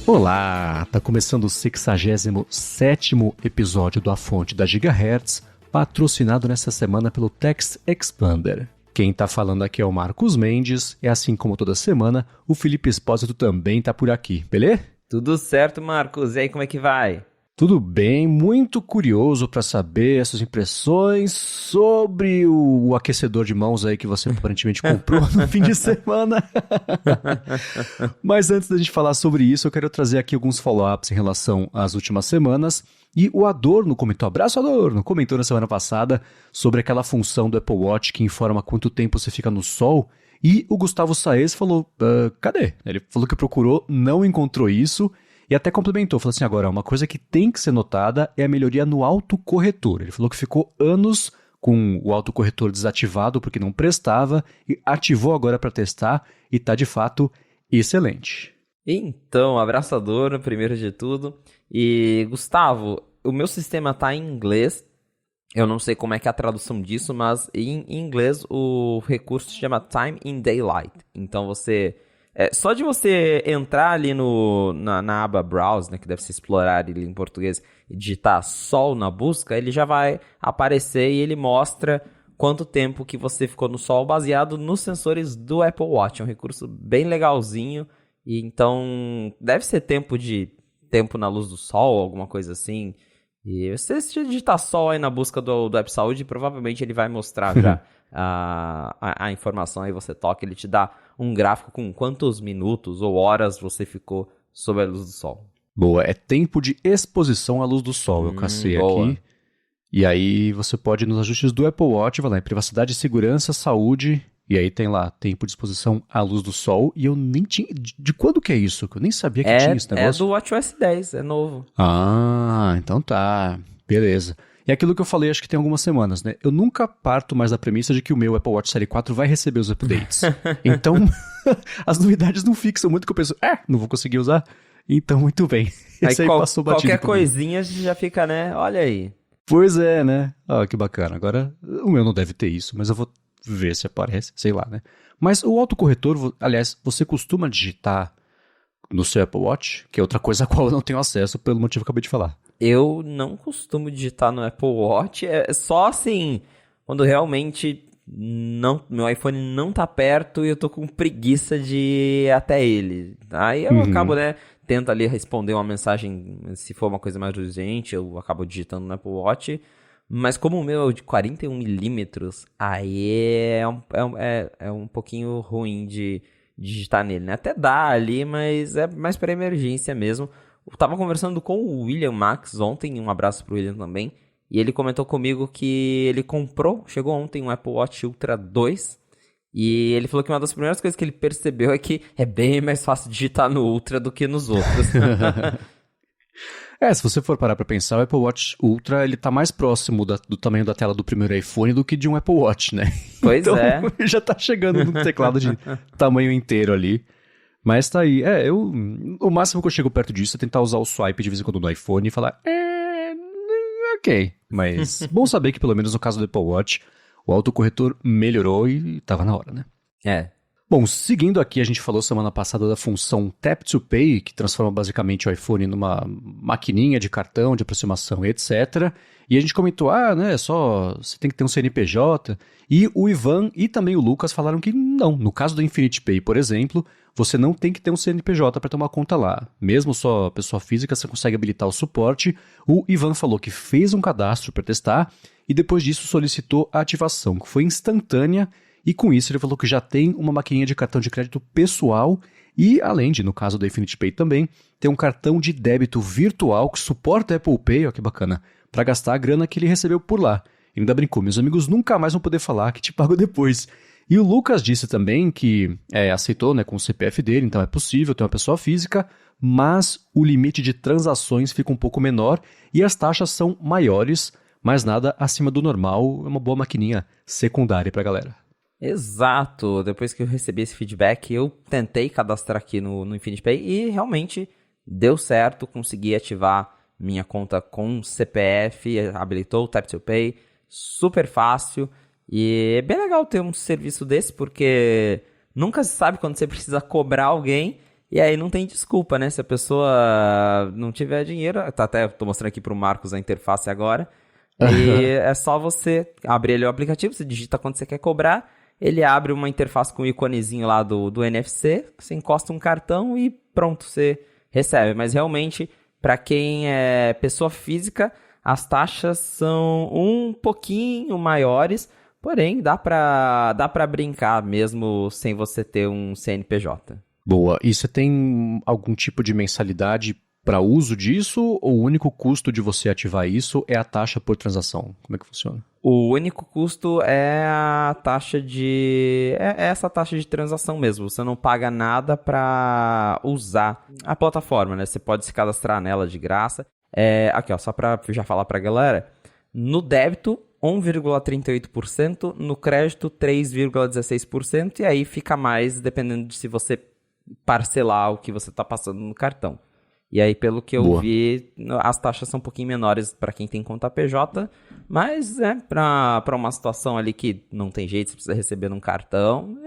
Olá, tá começando o 67º episódio do A Fonte da Gigahertz, patrocinado nessa semana pelo Text Expander. Quem tá falando aqui é o Marcos Mendes, e assim como toda semana, o Felipe Espósito também tá por aqui, beleza? Tudo certo, Marcos. E aí, como é que vai? Tudo bem, muito curioso para saber essas impressões sobre o aquecedor de mãos aí que você aparentemente comprou no fim de semana. Mas antes da gente falar sobre isso, eu quero trazer aqui alguns follow-ups em relação às últimas semanas. E o Adorno comentou, abraço Adorno, comentou na semana passada sobre aquela função do Apple Watch que informa quanto tempo você fica no sol. E o Gustavo Saez falou, cadê? Ele falou que procurou, não encontrou isso. E até complementou, falou assim, agora, uma coisa que tem que ser notada é a melhoria no autocorretor. Ele falou que ficou anos com o autocorretor desativado porque não prestava e ativou agora para testar e tá de fato excelente. Então, abraçador, primeiro de tudo. E, Gustavo, o meu sistema tá em inglês. Eu não sei como é que é a tradução disso, mas em inglês o recurso se chama Time in Daylight. Então só de você entrar ali na aba Browse, né, que deve ser explorar ali em português, e digitar sol na busca, ele já vai aparecer e ele mostra quanto tempo que você ficou no sol baseado nos sensores do Apple Watch. É um recurso bem legalzinho. E então deve ser tempo na luz do sol, alguma coisa assim. E se digitar sol aí na busca do App Saúde, provavelmente ele vai mostrar já a informação. Aí você toca, ele te dá um gráfico com quantos minutos ou horas você ficou sob a luz do sol. Boa, é tempo de exposição à luz do sol, eu cacei boa. aqui. E aí você pode ir nos ajustes do Apple Watch, vai lá em privacidade, segurança, saúde, e aí tem lá tempo de exposição à luz do sol, e eu nem tinha... De quando que é isso? Eu nem sabia que tinha esse negócio. É do WatchOS 10, é novo. Ah, então tá, beleza. E aquilo que eu falei, acho que tem algumas semanas, né? Eu nunca parto mais da premissa de que o meu Apple Watch Série 4 vai receber os updates. Então, as novidades não fixam muito, que eu penso, não vou conseguir usar. Então, muito bem. Esse aí passou batido qualquer comigo. coisinha já fica, né? Olha aí. Pois é, né? Ah, que bacana. Agora, o meu não deve ter isso, mas eu vou ver se aparece, sei lá, né? Mas o autocorretor, aliás, você costuma digitar no seu Apple Watch, que é outra coisa a qual eu não tenho acesso pelo motivo que eu acabei de falar. Eu não costumo digitar no Apple Watch, é só assim, quando realmente meu iPhone não tá perto e eu tô com preguiça de ir até ele. Aí eu acabo, né, tento ali responder uma mensagem, se for uma coisa mais urgente, eu acabo digitando no Apple Watch. Mas como o meu é de 41mm, aí é um pouquinho ruim de digitar nele, né? Até dá ali, mas é mais para emergência mesmo. Eu tava conversando com o William Max ontem, um abraço pro William também, e ele comentou comigo que ele chegou ontem um Apple Watch Ultra 2, e ele falou que uma das primeiras coisas que ele percebeu é que é bem mais fácil digitar no Ultra do que nos outros. Se você for parar pra pensar, o Apple Watch Ultra, ele tá mais próximo do tamanho da tela do primeiro iPhone do que de um Apple Watch, né? Pois então, é. Ele já tá chegando no teclado de tamanho inteiro ali. Mas tá aí. O máximo que eu chego perto disso é tentar usar o swipe de vez em quando no iPhone e falar, ok. Mas bom saber que pelo menos no caso do Apple Watch, o autocorretor melhorou e tava na hora, né? Bom, seguindo aqui, a gente falou semana passada da função Tap to Pay, que transforma basicamente o iPhone numa maquininha de cartão, de aproximação, etc. E a gente comentou, só você tem que ter um CNPJ. E o Ivan e também o Lucas falaram que não. No caso do Infinity Pay, por exemplo, você não tem que ter um CNPJ para tomar conta lá. Mesmo só pessoa física, você consegue habilitar o suporte. O Ivan falou que fez um cadastro para testar e depois disso solicitou a ativação, que foi instantânea. E com isso ele falou que já tem uma maquininha de cartão de crédito pessoal e, além de, no caso do Infinity Pay também, tem um cartão de débito virtual que suporta a Apple Pay, ó que bacana, para gastar a grana que ele recebeu por lá. Ele ainda brincou, meus amigos nunca mais vão poder falar que te pago depois. E o Lucas disse também que aceitou, né, com o CPF dele, então é possível ter uma pessoa física, mas o limite de transações fica um pouco menor e as taxas são maiores, mas nada acima do normal, é uma boa maquininha secundária pra galera. Exato, depois que eu recebi esse feedback, eu tentei cadastrar aqui no Infinity Pay e realmente deu certo, consegui ativar minha conta com CPF, habilitou o Tap to Pay, super fácil. E é bem legal ter um serviço desse, porque nunca se sabe quando você precisa cobrar alguém E aí não tem desculpa, né? Se a pessoa não tiver dinheiro, tô mostrando aqui pro Marcos a interface agora, e é só você abrir ali o aplicativo, você digita quanto você quer cobrar, ele abre uma interface com o íconezinho lá do NFC, você encosta um cartão e pronto, você recebe. Mas realmente, para quem é pessoa física, as taxas são um pouquinho maiores, porém dá pra brincar mesmo sem você ter um CNPJ. Boa. E você tem algum tipo de mensalidade para uso disso, ou o único custo de você ativar isso é a taxa por transação? Como é que funciona? O único custo é a taxa é essa taxa de transação mesmo. Você não paga nada para usar a plataforma, né? Você pode se cadastrar nela de graça. Aqui, ó, só para já falar para a galera. No débito, 1,38%. No crédito, 3,16%. E aí fica mais dependendo de se você parcelar o que você está passando no cartão. E aí, pelo que eu vi, as taxas são um pouquinho menores para quem tem conta PJ, mas para uma situação ali que não tem jeito, você precisa receber num cartão,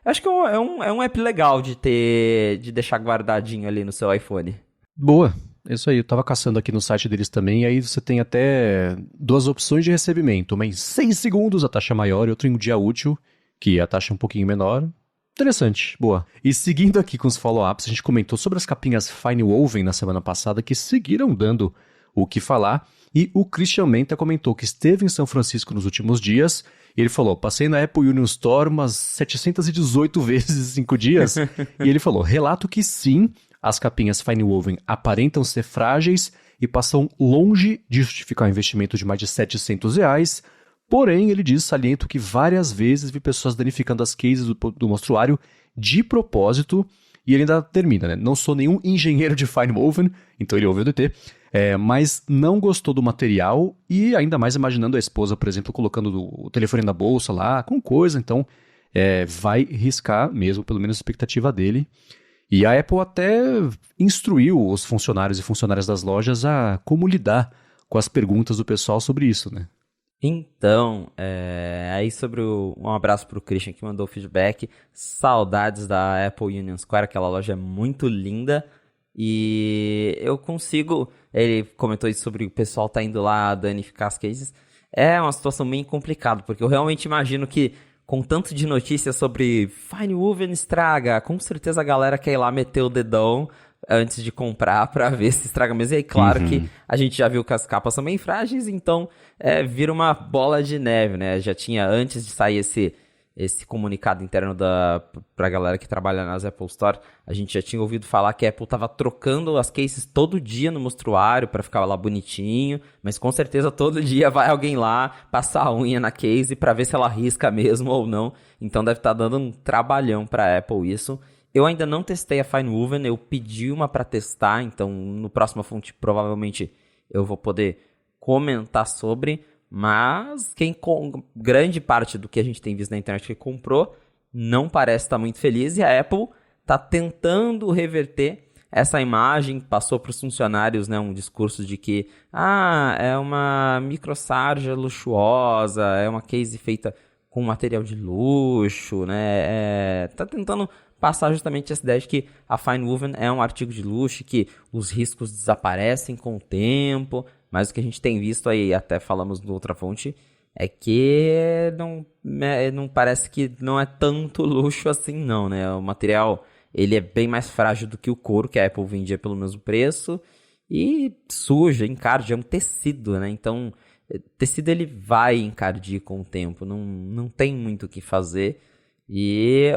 acho que é um app legal de deixar guardadinho ali no seu iPhone. Boa, é isso aí. Eu tava caçando aqui no site deles também, e aí você tem até 2 opções de recebimento. Uma em 6 segundos, a taxa maior, e outra em um dia útil, que a taxa é um pouquinho menor. Interessante, boa. E seguindo aqui com os follow-ups, a gente comentou sobre as capinhas Fine Woven na semana passada, que seguiram dando o que falar, e o Christian Menta comentou que esteve em São Francisco nos últimos dias, e ele falou, passei na Apple Union Store umas 718 vezes em 5 dias, e ele falou, relato que sim, as capinhas Fine Woven aparentam ser frágeis e passam longe de justificar um investimento de mais de R$700, porém, ele diz, saliento que várias vezes vi pessoas danificando as cases do mostruário de propósito, e ele ainda termina, né? Não sou nenhum engenheiro de Fine Woven, então ele ouve o DT, mas não gostou do material e ainda mais imaginando a esposa, por exemplo, colocando o telefone na bolsa lá, com coisa, então vai riscar mesmo, pelo menos a expectativa dele. E a Apple até instruiu os funcionários e funcionárias das lojas a como lidar com as perguntas do pessoal sobre isso, né? Então, aí um abraço pro Christian que mandou o feedback, saudades da Apple Union Square, aquela loja é muito linda, e ele comentou isso sobre o pessoal tá indo lá danificar as cases, é uma situação bem complicada, porque eu realmente imagino que com tanto de notícias sobre Fine Woven estraga, com certeza a galera quer ir lá meter o dedão antes de comprar pra ver se estraga mesmo. E aí, claro que a gente já viu que as capas são bem frágeis, então vira uma bola de neve, né? Já tinha, antes de sair esse comunicado interno pra galera que trabalha nas Apple Store, a gente já tinha ouvido falar que a Apple tava trocando as cases todo dia no mostruário pra ficar lá bonitinho, mas com certeza todo dia vai alguém lá passar a unha na case pra ver se ela risca mesmo ou não. Então deve estar dando um trabalhão pra Apple isso. Eu ainda não testei a Fine Woven, eu pedi uma para testar, então no próximo fonte provavelmente eu vou poder comentar sobre, mas grande parte do que a gente tem visto na internet que comprou não parece estar muito feliz, e a Apple está tentando reverter essa imagem, passou para os funcionários, né, um discurso de que é uma microsarja luxuosa, é uma case feita com material de luxo, né, tá tentando passar justamente essa ideia de que a Fine Woven é um artigo de luxo, que os riscos desaparecem com o tempo, mas o que a gente tem visto aí, até falamos no outra fonte, é que não parece que não é tanto luxo assim não, né? O material, ele é bem mais frágil do que o couro, que a Apple vendia pelo mesmo preço, e suja, encarde, é um tecido, né? Então, tecido ele vai encardir com o tempo, não tem muito o que fazer. E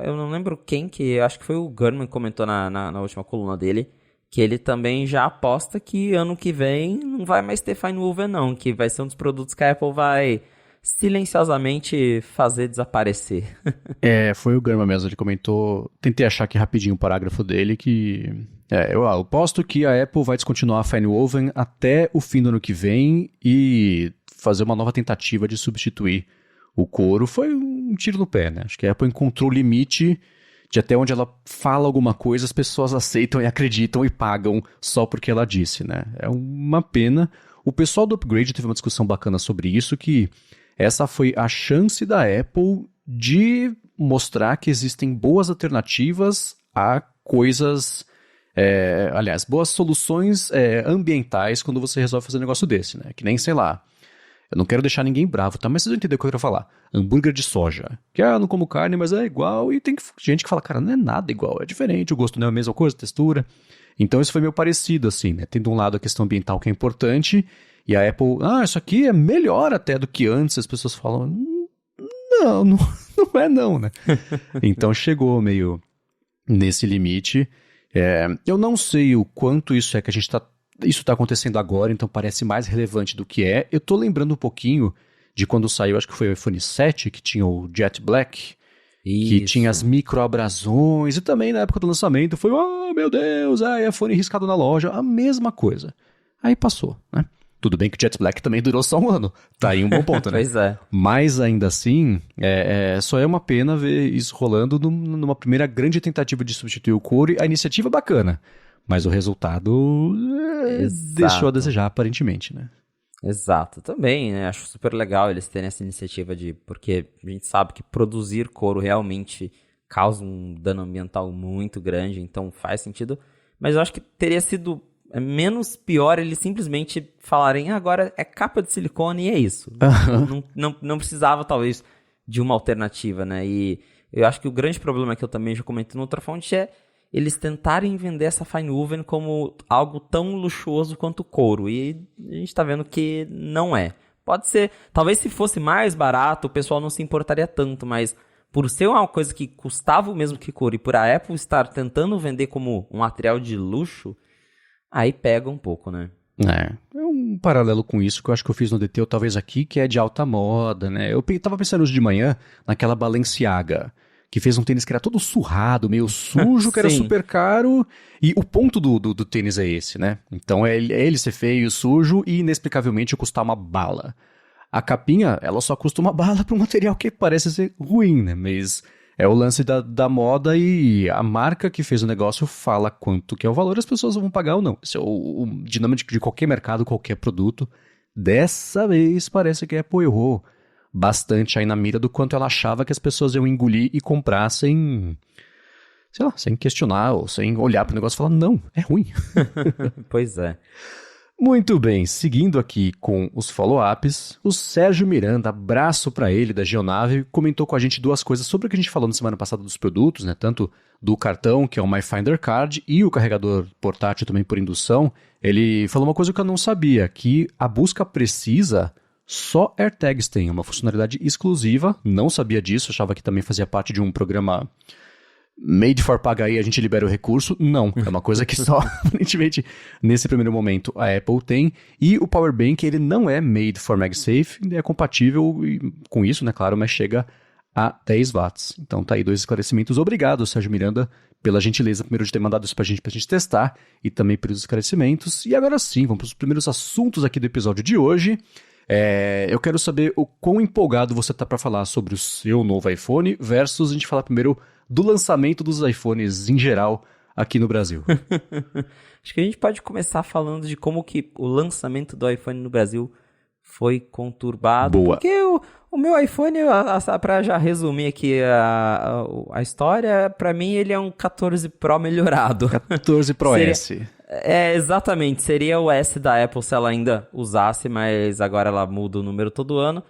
eu não lembro quem, acho que foi o Gurman que comentou na última coluna dele, que ele também já aposta que ano que vem não vai mais ter Fine Woven não, que vai ser um dos produtos que a Apple vai silenciosamente fazer desaparecer. Foi o Gurman mesmo, ele comentou, tentei achar aqui rapidinho o parágrafo dele, que eu aposto que a Apple vai descontinuar a Fine Woven até o fim do ano que vem e fazer uma nova tentativa de substituir o couro. Foi um tiro no pé, né? Acho que a Apple encontrou o limite de até onde ela fala alguma coisa, as pessoas aceitam e acreditam e pagam só porque ela disse, né? É uma pena. O pessoal do Upgrade teve uma discussão bacana sobre isso, que essa foi a chance da Apple de mostrar que existem boas alternativas há coisas, aliás, boas soluções ambientais quando você resolve fazer um negócio desse, né? Que nem, sei lá, eu não quero deixar ninguém bravo, tá? Mas vocês vão entender o que eu quero falar. Hambúrguer de soja. Que, não como carne, mas é igual. E tem gente que fala, cara, não é nada igual, é diferente, o gosto não é a mesma coisa, a textura. Então isso foi meio parecido, assim, né? Tem de um lado a questão ambiental que é importante, e a Apple, isso aqui é melhor até do que antes. As pessoas falam, não é não, né? Então chegou meio nesse limite. Eu não sei o quanto isso é que isso tá acontecendo agora, então parece mais relevante do que é. Eu tô lembrando um pouquinho de quando saiu, acho que foi o iPhone 7, que tinha o Jet Black, que tinha as microabrasões, e também na época do lançamento foi, meu Deus, iPhone riscado na loja, a mesma coisa. Aí passou, né? Tudo bem que o Jet Black também durou só um ano, tá aí um bom ponto, né? Pois é. Mas ainda assim, só é uma pena ver isso rolando numa primeira grande tentativa de substituir o couro, e a iniciativa é bacana. Mas o resultado deixou a desejar, aparentemente, né? Exato. Também, né? Acho super legal eles terem essa iniciativa porque a gente sabe que produzir couro realmente causa um dano ambiental muito grande, então faz sentido. Mas eu acho que teria sido menos pior eles simplesmente falarem, agora é capa de silicone e é isso. Não precisava, talvez, de uma alternativa, né? E eu acho que o grande problema que eu também já comentei no outra fonte é eles tentarem vender essa fine woven como algo tão luxuoso quanto o couro. E a gente tá vendo que não é. Pode ser, talvez se fosse mais barato, o pessoal não se importaria tanto, mas por ser uma coisa que custava o mesmo que couro e por a Apple estar tentando vender como um material de luxo, aí pega um pouco, né? É um paralelo com isso que eu acho que eu fiz no DT, ou talvez aqui, que é de alta moda, né? Eu tava pensando hoje de manhã naquela Balenciaga, que fez um tênis que era todo surrado, meio sujo, que era super caro. E o ponto do tênis é esse, né? Então é ele ser feio, sujo e inexplicavelmente custar uma bala. A capinha, ela só custa uma bala para um material que parece ser ruim, né? Mas é o lance da moda e a marca que fez o negócio fala quanto que é o valor, as pessoas vão pagar ou não. Esse é o dinâmico de qualquer mercado, qualquer produto. Dessa vez parece que a Apple errou bastante aí na mira do quanto ela achava que as pessoas iam engolir e comprar sem questionar ou sem olhar para o negócio e falar, não, é ruim. Pois é. Muito bem, seguindo aqui com os follow-ups, o Sérgio Miranda, abraço para ele da Geonave, comentou com a gente duas coisas sobre o que a gente falou na semana passada dos produtos, né? Tanto do cartão, que é o My Finder Card, e o carregador portátil também por indução. Ele falou uma coisa que eu não sabia, que a busca precisa só AirTags tem, uma funcionalidade exclusiva, não sabia disso, achava que também fazia parte de um programa made for pagar e a gente libera o recurso. Não, é uma coisa que só, aparentemente, nesse primeiro momento a Apple tem. E o Power Bank, ele não é made for MagSafe, é compatível com isso, né, claro, mas chega a 10 watts. Então tá aí 2 esclarecimentos. Obrigado, Sérgio Miranda, pela gentileza, primeiro de ter mandado isso pra gente testar e também pelos esclarecimentos. E agora sim, vamos para os primeiros assuntos aqui do episódio de hoje. Eu quero saber o quão empolgado você tá para falar sobre o seu novo iPhone versus a gente falar primeiro do lançamento dos iPhones em geral aqui no Brasil. Acho que a gente pode começar falando de como que o lançamento do iPhone no Brasil foi conturbado. Boa. Porque o meu iPhone, para já resumir aqui a história, para mim ele é um 14 Pro melhorado. 14 Pro S. Exatamente. Seria o S da Apple se ela ainda usasse, mas agora ela muda o número todo ano.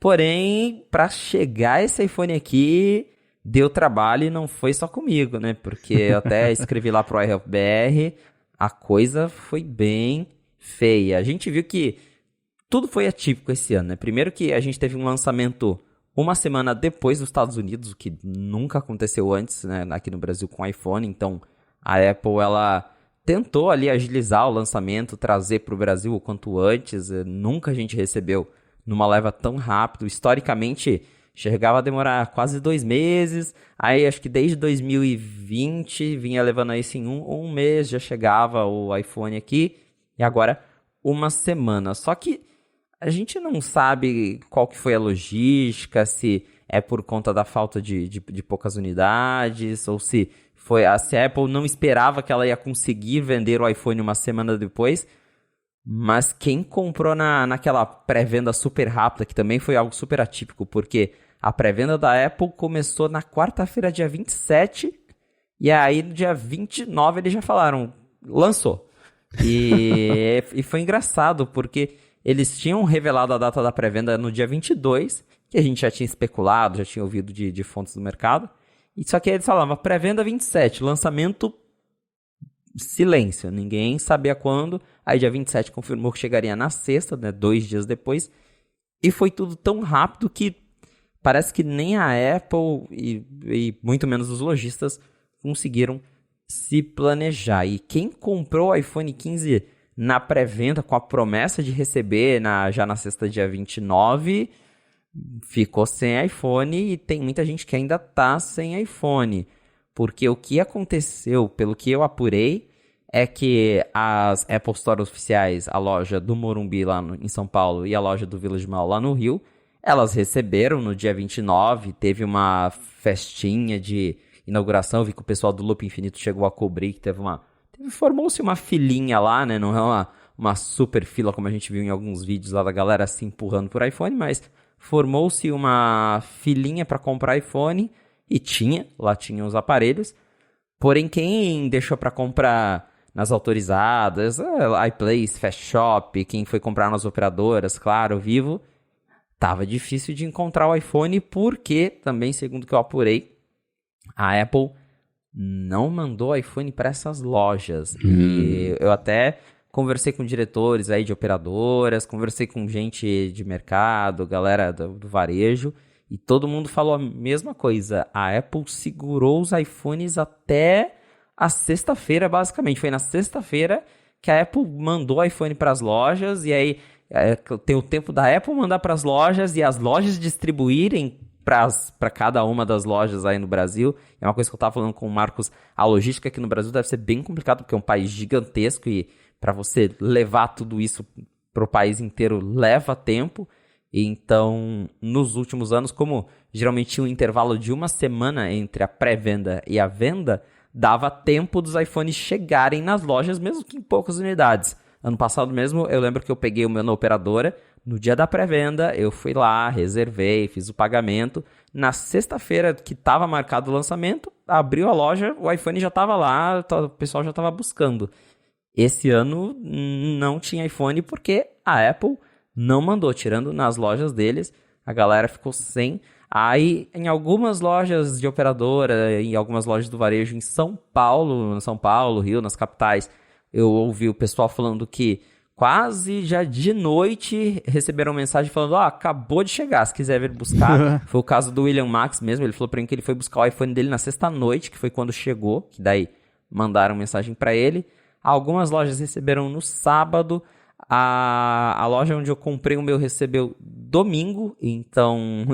Porém, para chegar esse iPhone aqui, deu trabalho e não foi só comigo, né? Porque eu até escrevi lá pro iHelpBR, a coisa foi bem feia. A gente viu que tudo foi atípico esse ano, né? Primeiro que a gente teve um lançamento uma semana depois dos Estados Unidos, o que nunca aconteceu antes, né? Aqui no Brasil com o iPhone. Então, a Apple, ela tentou ali agilizar o lançamento, trazer para o Brasil o quanto antes. Nunca a gente recebeu numa leva tão rápido. Historicamente, chegava a demorar quase 2 meses. Aí, acho que desde 2020, vinha levando isso em um mês, já chegava o iPhone aqui. E agora, uma semana. Só que a gente não sabe qual que foi a logística, se é por conta da falta de poucas unidades, ou se a Apple não esperava que ela ia conseguir vender o iPhone uma semana depois. Mas quem comprou naquela pré-venda super rápida, que também foi algo super atípico, porque a pré-venda da Apple começou na quarta-feira, dia 27, E aí, no dia 29, eles já falaram, lançou. E foi engraçado, porque eles tinham revelado a data da pré-venda no dia 22, que a gente já tinha especulado, já tinha ouvido de fontes do mercado. E só que eles falavam, pré-venda 27, lançamento, silêncio, ninguém sabia quando. Aí dia 27 confirmou que chegaria na sexta, né, 2 dias depois. E foi tudo tão rápido que parece que nem a Apple e muito menos os lojistas conseguiram se planejar. E quem comprou o iPhone 15 na pré-venda com a promessa de receber já na sexta, dia 29, ficou sem iPhone e tem muita gente que ainda tá sem iPhone. Porque o que aconteceu, pelo que eu apurei, é que as Apple Store oficiais, a loja do Morumbi lá em São Paulo e a loja do Village Mall lá no Rio, elas receberam no dia 29, teve uma festinha de inauguração, vi que o pessoal do Loop Infinito chegou a cobrir, que formou-se uma filinha lá, né? Não é uma super fila como a gente viu em alguns vídeos lá da galera se empurrando por iPhone, mas formou-se uma filinha para comprar iPhone e lá tinha os aparelhos. Porém, quem deixou para comprar nas autorizadas, iPlace, Fast Shop, quem foi comprar nas operadoras, Claro, Vivo, tava difícil de encontrar o iPhone porque, também, segundo o que eu apurei, a Apple não mandou iPhone para essas lojas. E eu até conversei com diretores aí de operadoras, conversei com gente de mercado, galera do varejo, e todo mundo falou a mesma coisa. A Apple segurou os iPhones até a sexta-feira, basicamente. Foi na sexta-feira que a Apple mandou o iPhone para as lojas, e aí tem o tempo da Apple mandar para as lojas e as lojas distribuírem para cada uma das lojas aí no Brasil. É uma coisa que eu estava falando com o Marcos, a logística aqui no Brasil deve ser bem complicado, porque é um país gigantesco e para você levar tudo isso para o país inteiro leva tempo. Então, nos últimos anos, como geralmente tinha um intervalo de uma semana entre a pré-venda e a venda, dava tempo dos iPhones chegarem nas lojas, mesmo que em poucas unidades. Ano passado mesmo, eu lembro que eu peguei o meu na operadora, no dia da pré-venda, eu fui lá, reservei, fiz o pagamento. Na sexta-feira que estava marcado o lançamento, abriu a loja, o iPhone já estava lá, o pessoal já estava buscando. Esse ano não tinha iPhone porque a Apple não mandou, tirando nas lojas deles, a galera ficou sem. Aí, em algumas lojas de operadora, em algumas lojas do varejo em São Paulo, Rio, nas capitais, eu ouvi o pessoal falando que quase já de noite receberam mensagem falando, acabou de chegar, se quiser vir buscar. Foi o caso do William Max mesmo, ele falou pra mim que ele foi buscar o iPhone dele na sexta-noite, que foi quando chegou, que daí mandaram mensagem pra ele. Algumas lojas receberam no sábado, a loja onde eu comprei o meu recebeu domingo, então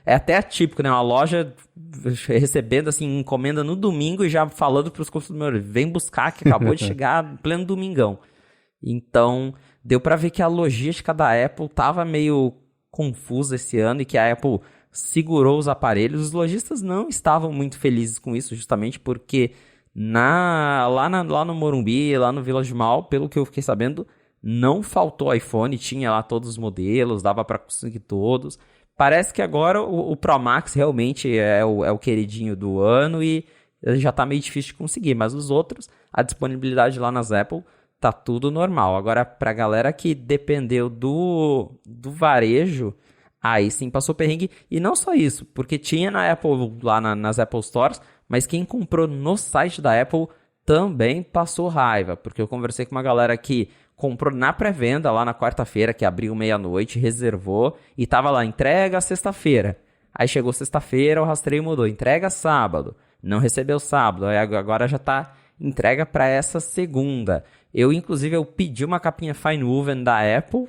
é até atípico, né? Uma loja recebendo assim encomenda no domingo e já falando para os consumidores, vem buscar que acabou de chegar pleno domingão. Então deu para ver que a logística da Apple tava meio confusa esse ano e que a Apple segurou os aparelhos. Os lojistas não estavam muito felizes com isso, justamente porque lá no Morumbi, lá no Village Mall, pelo que eu fiquei sabendo, não faltou iPhone, tinha lá todos os modelos, dava para conseguir todos. Parece que agora o Pro Max realmente é o queridinho do ano e já tá meio difícil de conseguir, mas os outros, a disponibilidade lá nas Apple, tá tudo normal. Agora, pra galera que dependeu do varejo, aí sim passou perrengue. E não só isso, porque tinha na Apple, lá nas Apple Stores, mas quem comprou no site da Apple também passou raiva, porque eu conversei com uma galera que comprou na pré-venda lá na quarta-feira, que abriu meia-noite, reservou, e tava lá, entrega sexta-feira. Aí chegou sexta-feira, o rastreio mudou, entrega sábado. Não recebeu sábado, aí agora já tá entrega para essa segunda. Inclusive, eu pedi uma capinha Fine Woven da Apple,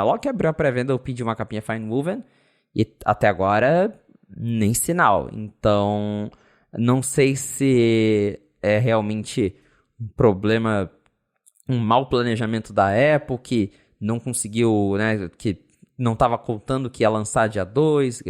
logo que abriu a pré-venda eu pedi uma capinha Fine Woven, e até agora nem sinal. Então, não sei se é realmente um problema, um mau planejamento da Apple, que não conseguiu, né, que não estava contando que ia lançar dia 2,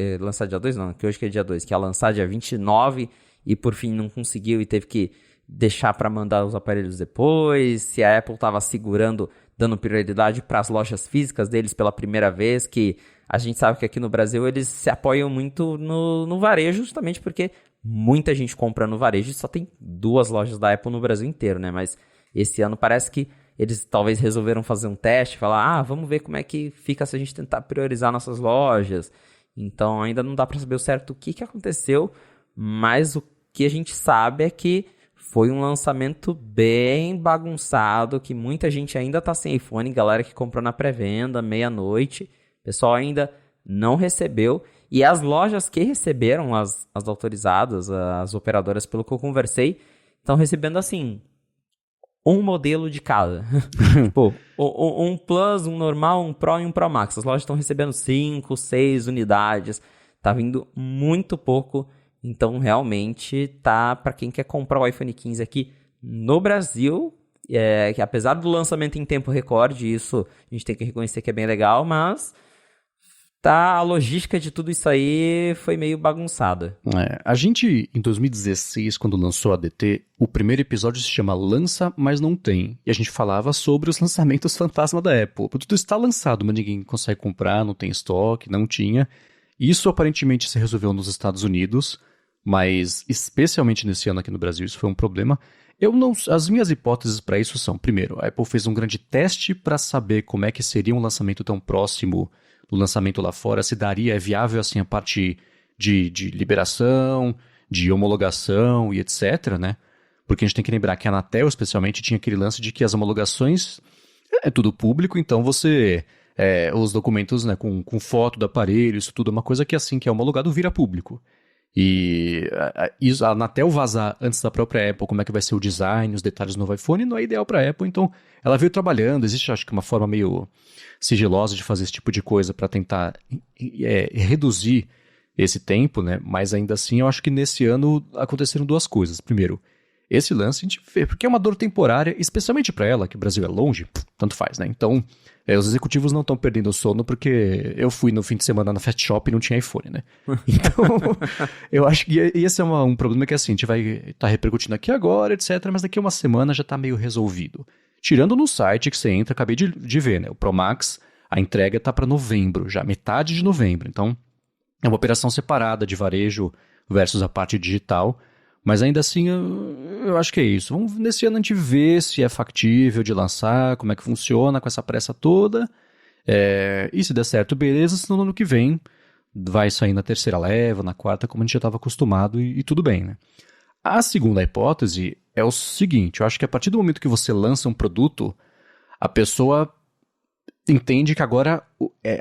que hoje que é dia 2, que ia lançar dia 29, e por fim não conseguiu e teve que deixar para mandar os aparelhos depois, se a Apple estava segurando, dando prioridade para as lojas físicas deles pela primeira vez, que a gente sabe que aqui no Brasil eles se apoiam muito no varejo, justamente porque muita gente compra no varejo e só tem 2 lojas da Apple no Brasil inteiro, né? Mas esse ano parece que eles talvez resolveram fazer um teste, falar, vamos ver como é que fica se a gente tentar priorizar nossas lojas. Então ainda não dá para saber o certo o que aconteceu, mas o que a gente sabe é que foi um lançamento bem bagunçado, que muita gente ainda tá sem iPhone, galera que comprou na pré-venda, meia-noite, o pessoal ainda não recebeu. E as lojas que receberam, as autorizadas, as operadoras, pelo que eu conversei, estão recebendo assim, um modelo de cada. Tipo, um Plus, um normal, um Pro e um Pro Max. As lojas estão recebendo 5, 6 unidades. Tá vindo muito pouco. Então, realmente, tá para quem quer comprar o iPhone 15 aqui no Brasil, que apesar do lançamento em tempo recorde, isso a gente tem que reconhecer que é bem legal, mas a logística de tudo isso aí foi meio bagunçada. A gente, em 2016, quando lançou a DT, o primeiro episódio se chama Lança, mas não tem. E a gente falava sobre os lançamentos fantasma da Apple. Tudo está lançado, mas ninguém consegue comprar, não tem estoque, não tinha. Isso aparentemente se resolveu nos Estados Unidos, mas especialmente nesse ano aqui no Brasil isso foi um problema. As minhas hipóteses para isso são, primeiro, a Apple fez um grande teste para saber como é que seria um lançamento tão próximo do lançamento lá fora, se daria, é viável assim a parte de liberação, de homologação e etc, né? Porque a gente tem que lembrar que a Anatel especialmente tinha aquele lance de que as homologações é tudo público, então você... os documentos, né, com foto do aparelho, isso tudo é uma coisa que assim que é homologado vira público. E a Anatel vazar antes da própria Apple como é que vai ser o design, os detalhes do novo iPhone, não é ideal para a Apple, então ela veio trabalhando. Existe, acho que, uma forma meio sigilosa de fazer esse tipo de coisa para tentar reduzir esse tempo, né? Mas ainda assim, eu acho que nesse ano aconteceram 2 coisas. Primeiro, esse lance a gente vê, porque é uma dor temporária, especialmente para ela, que o Brasil é longe, tanto faz, né? Então, os executivos não estão perdendo o sono porque eu fui no fim de semana na Fast Shop e não tinha iPhone, né? Então, eu acho que esse é um problema que assim, a gente vai estar repercutindo aqui agora, etc, mas daqui a uma semana já está meio resolvido. Tirando no site que você entra, acabei de ver, né? O Pro Max, a entrega está para novembro, já metade de novembro. Então, é uma operação separada de varejo versus a parte digital. Mas ainda assim, eu acho que é isso. Nesse ano a gente vê se é factível de lançar, como é que funciona com essa pressa toda. E se der certo, beleza. Senão no ano que vem vai sair na 3ª leva, na 4ª, como a gente já estava acostumado e tudo bem, né? A segunda hipótese é o seguinte. Eu acho que a partir do momento que você lança um produto, a pessoa entende que agora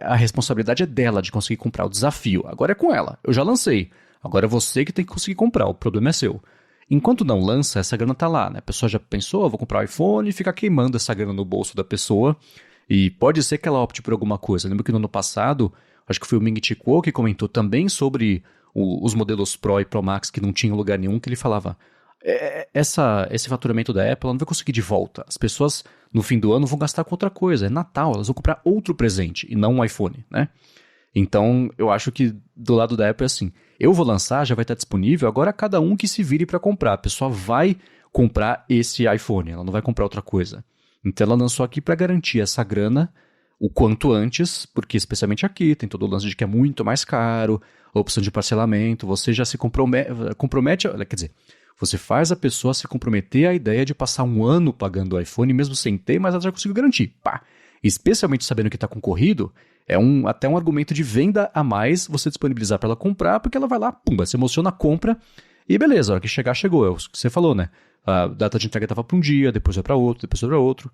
a responsabilidade é dela de conseguir comprar o desafio. Agora é com ela. Eu já lancei. Agora é você que tem que conseguir comprar, o problema é seu. Enquanto não lança, essa grana tá lá, né? A pessoa já pensou, vou comprar o iPhone e fica queimando essa grana no bolso da pessoa. E pode ser que ela opte por alguma coisa. Lembro que no ano passado, acho que foi o Ming Chi Kuo que comentou também sobre os modelos Pro e Pro Max que não tinham lugar nenhum, que ele falava, esse faturamento da Apple ela não vai conseguir de volta. As pessoas, no fim do ano, vão gastar com outra coisa. É Natal, elas vão comprar outro presente e não um iPhone, né? Então, eu acho que do lado da Apple é assim, eu vou lançar, já vai estar disponível, agora cada um que se vire para comprar. A pessoa vai comprar esse iPhone, ela não vai comprar outra coisa. Então ela lançou aqui para garantir essa grana o quanto antes, porque especialmente aqui tem todo o lance de que é muito mais caro, a opção de parcelamento, você já se compromete, quer dizer, você faz a pessoa se comprometer à ideia de passar um ano pagando o iPhone, mesmo sem ter, mas ela já conseguiu garantir. Pá! Especialmente sabendo que está concorrido, até um argumento de venda a mais você disponibilizar para ela comprar, porque ela vai lá, pumba, se emociona, compra, e beleza, a hora que chegar, chegou. É o que você falou, né? A data de entrega estava para um dia, depois vai para outro, depois vai para outro.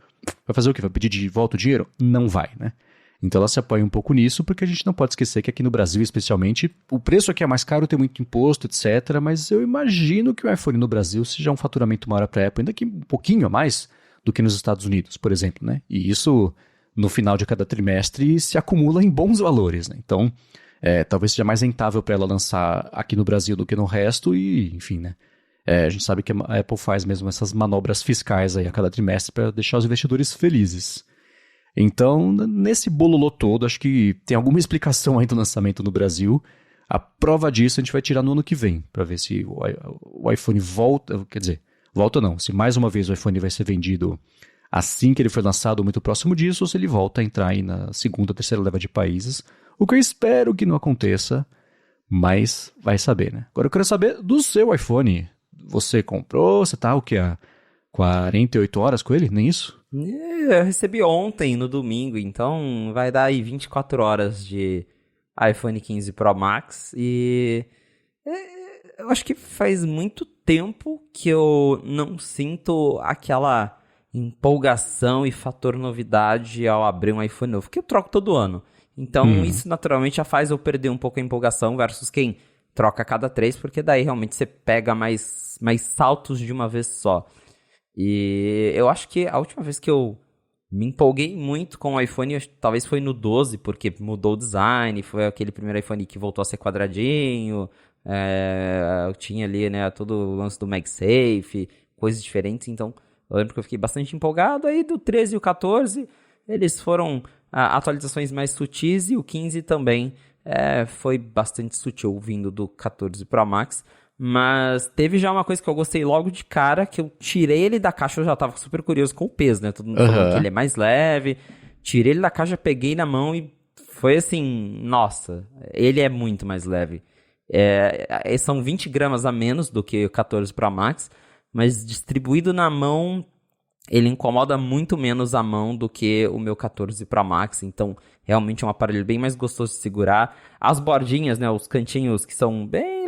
Vai fazer o quê? Vai pedir de volta o dinheiro? Não vai, né? Então ela se apoia um pouco nisso, porque a gente não pode esquecer que aqui no Brasil, especialmente, o preço aqui é mais caro, tem muito imposto, etc. Mas eu imagino que o iPhone no Brasil seja um faturamento maior para a Apple, ainda que um pouquinho a mais do que nos Estados Unidos, por exemplo, né? E isso, no final de cada trimestre, se acumula em bons valores, né? Então, talvez seja mais rentável para ela lançar aqui no Brasil do que no resto e, enfim, né? A gente sabe que a Apple faz mesmo essas manobras fiscais aí a cada trimestre para deixar os investidores felizes. Então, nesse bololô todo, acho que tem alguma explicação aí do lançamento no Brasil. A prova disso a gente vai tirar no ano que vem, para ver se o iPhone volta, quer dizer, volta não, se mais uma vez o iPhone vai ser vendido assim que ele foi lançado, muito próximo disso, ou se ele volta a entrar aí na 2ª, 3ª leva de países, o que eu espero que não aconteça, Mas vai saber, né? Agora eu quero saber do seu iPhone. Você comprou, você tá o quê? Há 48 horas com ele? Nem isso? Eu recebi ontem, no domingo, então vai dar aí 24 horas de iPhone 15 Pro Max e eu acho que faz muito tempo que eu não sinto aquela empolgação e fator novidade ao abrir um iPhone novo, porque eu troco todo ano. Então isso naturalmente já faz eu perder um pouco a empolgação versus quem troca a cada 3, porque daí realmente você pega mais saltos de uma vez só. E eu acho que a última vez que eu me empolguei muito com o iPhone, talvez foi no 12, porque mudou o design, foi aquele primeiro iPhone que voltou a ser quadradinho, eu tinha ali, né, todo o lance do MagSafe, coisas diferentes, então eu lembro que eu fiquei bastante empolgado. Aí do 13 e o 14, eles foram atualizações mais sutis, e o 15 também foi bastante sutil vindo do 14 Pro Max. Mas teve já uma coisa que eu gostei logo de cara, que eu tirei ele da caixa, eu já tava super curioso com o peso, né? Todo mundo falando que ele é mais leve. Tirei ele da caixa, peguei na mão e foi assim, nossa, ele é muito mais leve. São 20 gramas a menos do que o 14 Pro Max, mas distribuído na mão, ele incomoda muito menos a mão do que o meu 14 Pro Max, então realmente é um aparelho bem mais gostoso de segurar. As bordinhas, né, os cantinhos que são bem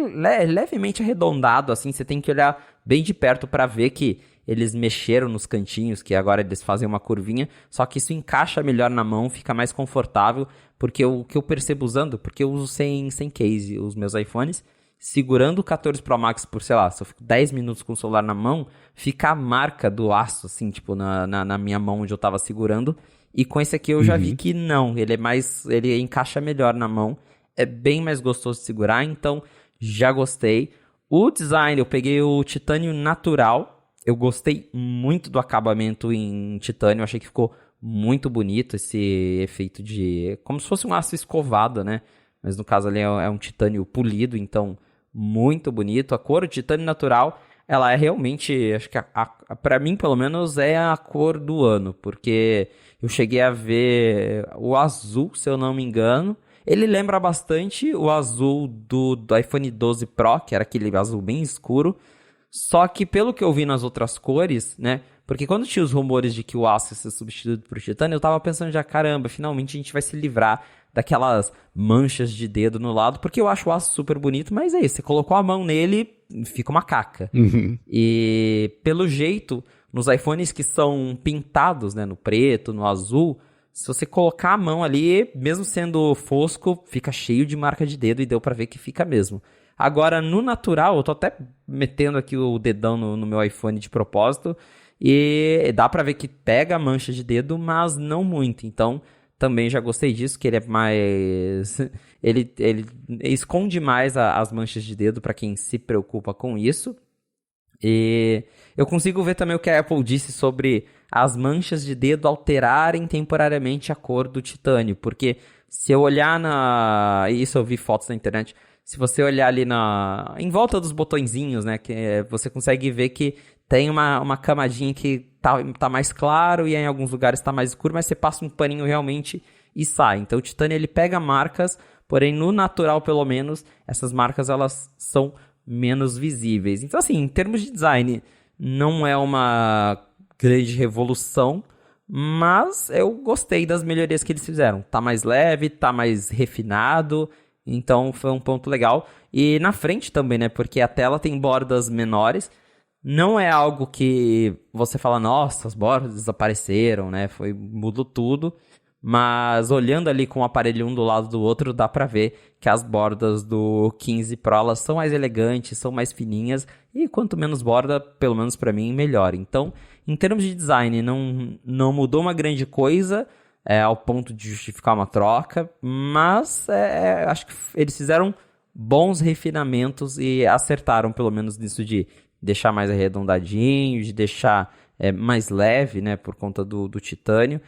levemente arredondados, assim, você tem que olhar bem de perto para ver que eles mexeram nos cantinhos, que agora eles fazem uma curvinha, só que isso encaixa melhor na mão, fica mais confortável, porque o que eu percebo usando, porque eu uso sem case os meus iPhones, segurando o 14 Pro Max por, sei lá, se eu fico 10 minutos com o celular na mão, fica a marca do aço, assim, tipo, na minha mão onde eu tava segurando. E com esse aqui eu já vi que não, ele encaixa melhor na mão, é bem mais gostoso de segurar, então já gostei. O design, eu peguei o titânio natural, eu gostei muito do acabamento em titânio, achei que ficou muito bonito esse efeito de, como se fosse um aço escovado, né? Mas no caso ali é um titânio polido, então muito bonito. A cor titânio natural, ela é realmente, acho que pra mim pelo menos é a cor do ano, porque eu cheguei a ver o azul, se eu não me engano. Ele lembra bastante o azul do iPhone 12 Pro, que era aquele azul bem escuro. Só que pelo que eu vi nas outras cores, né? Porque quando tinha os rumores de que o aço ia ser substituído por titânio, eu tava pensando já, caramba, finalmente a gente vai se livrar daquelas manchas de dedo no lado, porque eu acho o aço super bonito, mas é isso, você colocou a mão nele, fica uma caca. E pelo jeito, nos iPhones que são pintados, né, no preto, no azul, se você colocar a mão ali, mesmo sendo fosco, fica cheio de marca de dedo e deu pra ver que fica mesmo. Agora, no natural, eu tô até metendo aqui o dedão no meu iPhone de propósito, e dá pra ver que pega a mancha de dedo, mas não muito. Então, também já gostei disso, que ele é mais... ele esconde mais as manchas de dedo pra quem se preocupa com isso. E eu consigo ver também o que a Apple disse sobre as manchas de dedo alterarem temporariamente a cor do titânio, porque se eu olhar isso eu vi fotos na internet, se você olhar ali em volta dos botõezinhos, né, que você consegue ver que tem uma camadinha que tá mais claro e em alguns lugares tá mais escuro, mas você passa um paninho realmente e sai. Então o titânio ele pega marcas, porém no natural pelo menos, essas marcas elas são menos visíveis. Então assim, em termos de design, não é uma grande revolução, mas eu gostei das melhorias que eles fizeram. Tá mais leve, tá mais refinado, então foi um ponto legal. E na frente também, né, porque a tela tem bordas menores, não é algo que você fala, nossa, as bordas desapareceram, né, mudou tudo. Mas olhando ali com o aparelho um do lado do outro, dá pra ver que as bordas do 15 Pro elas são mais elegantes, são mais fininhas. E quanto menos borda, pelo menos pra mim, melhor. Então, em termos de design, não mudou uma grande coisa ao ponto de justificar uma troca. Mas acho que eles fizeram bons refinamentos e acertaram pelo menos nisso de deixar mais arredondadinho, de deixar mais leve, né, por conta do titânio.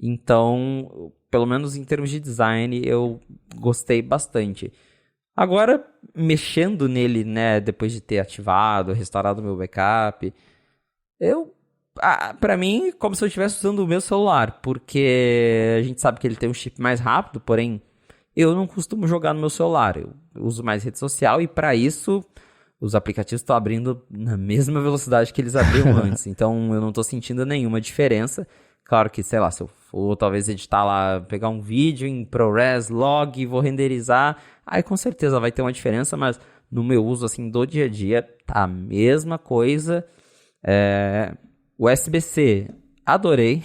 Então, pelo menos em termos de design, eu gostei bastante. Agora, mexendo nele, né, depois de ter ativado, restaurado meu backup, pra mim, como se eu estivesse usando o meu celular, porque a gente sabe que ele tem um chip mais rápido, porém, eu não costumo jogar no meu celular. Eu uso mais rede social e para isso os aplicativos estão abrindo na mesma velocidade que eles abriam antes. Então eu não estou sentindo nenhuma diferença. Claro que, sei lá, se eu for talvez editar lá, pegar um vídeo em ProRes, log, vou renderizar, aí com certeza vai ter uma diferença, mas no meu uso assim do dia a dia tá a mesma coisa. USB-C, adorei.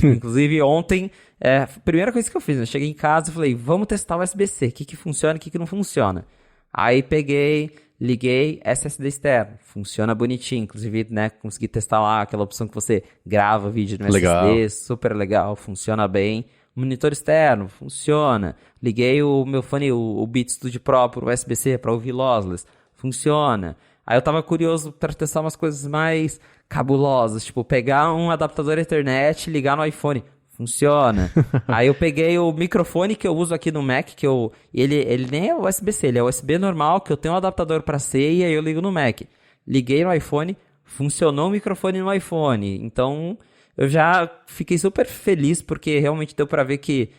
Inclusive ontem, a primeira coisa que eu fiz, eu cheguei em casa e falei, vamos testar o USB-C, o que funciona e o que não funciona. Aí peguei, liguei SSD externo, funciona bonitinho, inclusive, né, consegui testar lá aquela opção que você grava vídeo no Legal. SSD, super legal, funciona bem. Monitor externo, funciona. Liguei o meu fone, o Beats Studio Pro pro USB-C para ouvir lossless, funciona. Aí eu tava curioso para testar umas coisas mais cabulosas, tipo pegar um adaptador Ethernet e ligar no iPhone. Funciona. Aí eu peguei o microfone que eu uso aqui no Mac, ele nem é USB-C, ele é USB normal, que eu tenho um adaptador para C e aí eu ligo no Mac. Liguei no iPhone, funcionou o microfone no iPhone. Então eu já fiquei super feliz porque realmente deu para ver que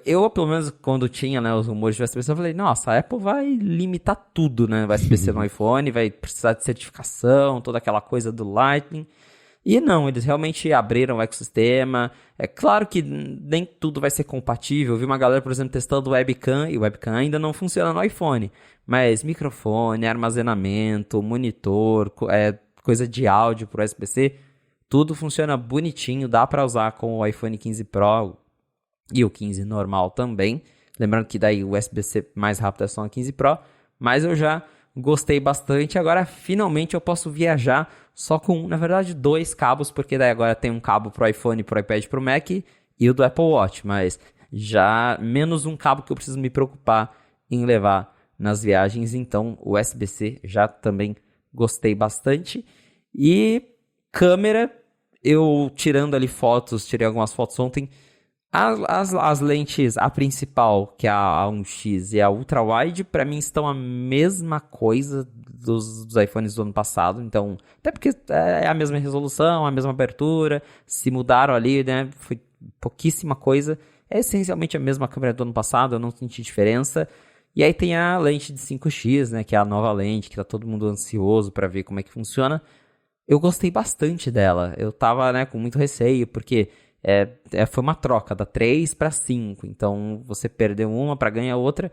eu, pelo menos, quando tinha, né, os rumores de USB-C, eu falei, nossa, a Apple vai limitar tudo, né? USB-C no iPhone, vai precisar de certificação, toda aquela coisa do Lightning. E não, eles realmente abriram o ecossistema. É claro que nem tudo vai ser compatível. Eu vi uma galera, por exemplo, testando webcam, e o webcam ainda não funciona no iPhone. Mas microfone, armazenamento, monitor, coisa de áudio para USB-C, tudo funciona bonitinho, dá para usar com o iPhone 15 Pro e o 15 normal também. Lembrando que daí o USB-C mais rápido é só o 15 Pro. Mas eu já gostei bastante. Agora, finalmente, eu posso viajar só com, na verdade, 2 cabos. Porque daí agora tem um cabo pro iPhone, pro iPad, pro Mac e o do Apple Watch. Mas já menos um cabo que eu preciso me preocupar em levar nas viagens. Então, o USB-C já também gostei bastante. E câmera, eu tirando ali fotos, tirei algumas fotos ontem. As lentes, a principal, que é a 1x e a ultra-wide, para mim estão a mesma coisa dos iPhones do ano passado. Então, até porque é a mesma resolução, a mesma abertura. Se mudaram ali, né, foi pouquíssima coisa. É essencialmente a mesma câmera do ano passado, eu não senti diferença. E aí tem a lente de 5x, né, que é a nova lente, que tá todo mundo ansioso para ver como é que funciona. Eu gostei bastante dela. Eu tava, né, com muito receio, porque foi uma troca da 3 para 5, então você perdeu uma para ganhar outra.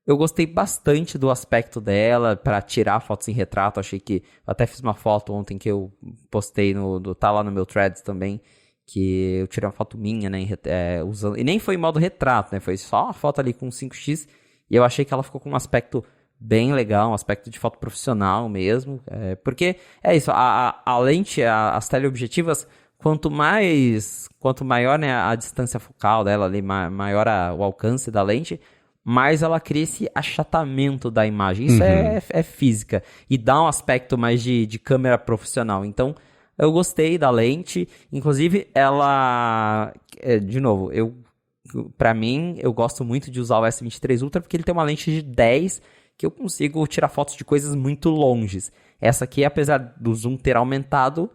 Eu gostei bastante do aspecto dela para tirar fotos em retrato. Achei que eu até fiz uma foto ontem que eu postei tá lá no meu Threads também, que eu tirei uma foto minha, né, usando, e nem foi em modo retrato, né, foi só uma foto ali com 5x e eu achei que ela ficou com um aspecto bem legal, um aspecto de foto profissional mesmo, porque é isso, a lente, as teleobjetivas, quanto maior, né, a distância focal dela ali, maior o alcance da lente, mais ela cria esse achatamento da imagem. Isso é física e dá um aspecto mais de câmera profissional. Então, eu gostei da lente. Inclusive, ela... de novo, pra mim, eu gosto muito de usar o S23 Ultra porque ele tem uma lente de 10 que eu consigo tirar fotos de coisas muito longes. Essa aqui, apesar do zoom ter aumentado,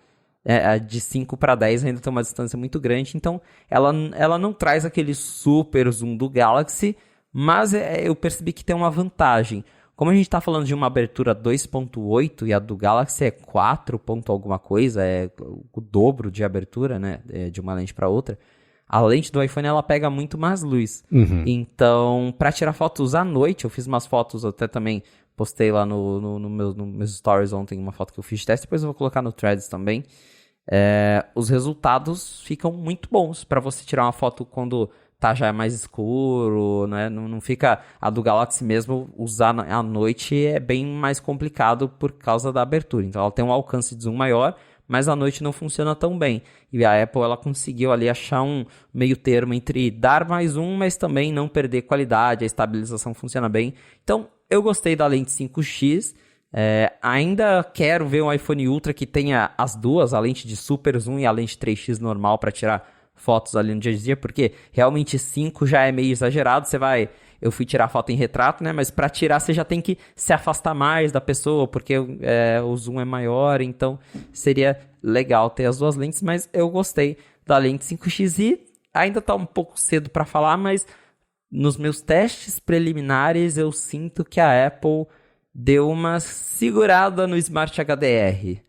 de 5 para 10 ainda tem uma distância muito grande, então ela não traz aquele super zoom do Galaxy, mas eu percebi que tem uma vantagem. Como a gente está falando de uma abertura 2.8 e a do Galaxy é 4 ponto alguma coisa, é o dobro de abertura, né, de uma lente para outra, a lente do iPhone ela pega muito mais luz. Então, para tirar fotos à noite, eu fiz umas fotos até também, postei lá no meus stories ontem uma foto que eu fiz de teste, depois eu vou colocar no Threads também. Os resultados ficam muito bons para você tirar uma foto quando tá já mais escuro, né? Não fica... A do Galaxy mesmo, usar à noite é bem mais complicado por causa da abertura. Então ela tem um alcance de zoom maior, mas à noite não funciona tão bem. E a Apple ela conseguiu ali achar um meio termo entre dar mais zoom, mas também não perder qualidade, a estabilização funciona bem. Então eu gostei da lente 5x. Ainda quero ver um iPhone Ultra que tenha as duas, a lente de super zoom e a lente 3x normal para tirar fotos ali no dia a dia, porque realmente 5 já é meio exagerado. Eu fui tirar foto em retrato, né, mas para tirar você já tem que se afastar mais da pessoa, porque o zoom é maior, então seria legal ter as duas lentes, mas eu gostei da lente 5x e ainda tá um pouco cedo para falar, mas nos meus testes preliminares, eu sinto que a Apple deu uma segurada no Smart HDR.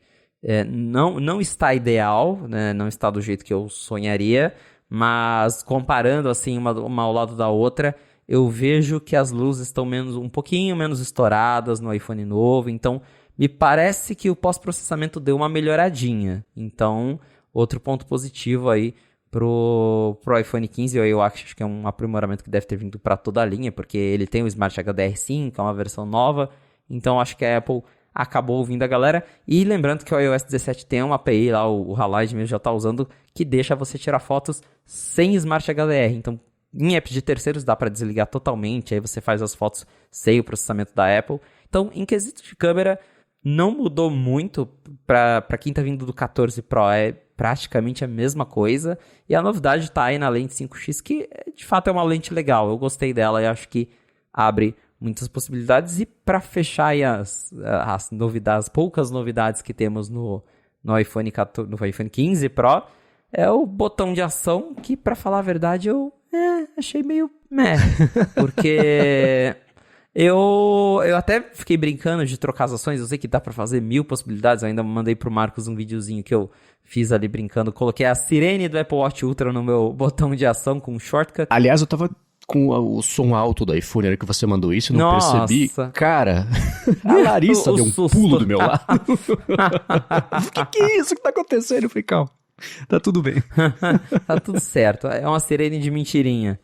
Não está ideal, né? Não está do jeito que eu sonharia, mas comparando assim uma ao lado da outra, eu vejo que as luzes estão um pouquinho menos estouradas no iPhone novo, então me parece que o pós-processamento deu uma melhoradinha. Então, outro ponto positivo aí pro iPhone 15, eu acho que é um aprimoramento que deve ter vindo para toda a linha, porque ele tem o Smart HDR5, que é uma versão nova, então acho que a Apple acabou ouvindo a galera. E lembrando que o iOS 17 tem uma API lá, o Halide mesmo já está usando, que deixa você tirar fotos sem Smart HDR. Então, em apps de terceiros dá para desligar totalmente, aí você faz as fotos sem o processamento da Apple. Então, em quesito de câmera, não mudou muito. Para quem está vindo do 14 Pro, é praticamente a mesma coisa. E a novidade está aí na lente 5x, que de fato é uma lente legal. Eu gostei dela e acho que abre muitas possibilidades. E para fechar aí as novidades, poucas novidades que temos no iPhone 14, no iPhone 15 Pro, é o botão de ação, que para falar a verdade eu achei meio meh, porque eu até fiquei brincando de trocar as ações. Eu sei que dá pra fazer 1000 possibilidades. Eu ainda mandei pro Marcos um videozinho que eu fiz ali brincando. Coloquei a sirene do Apple Watch Ultra no meu botão de ação com um shortcut. Aliás, eu tava com o som alto do iPhone, era que você mandou isso, eu não percebi. Cara, a Larissa deu um pulo do meu lado. O que é isso que tá acontecendo? Eu falei, calma, tá tudo bem. Tá tudo certo, é uma sirene de mentirinha.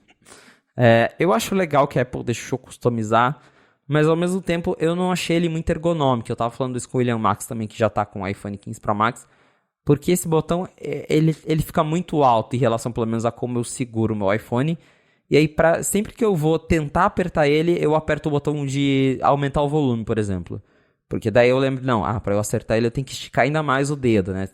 Eu acho legal que a Apple deixou customizar, mas ao mesmo tempo eu não achei ele muito ergonômico. Eu tava falando isso com o William Max também, que já tá com o iPhone 15 Pro Max, porque esse botão, ele fica muito alto em relação, pelo menos, a como eu seguro o meu iPhone. E aí, sempre que eu vou tentar apertar ele, eu aperto o botão de aumentar o volume, por exemplo. Porque daí eu lembro, pra eu acertar ele, eu tenho que esticar ainda mais o dedo, né?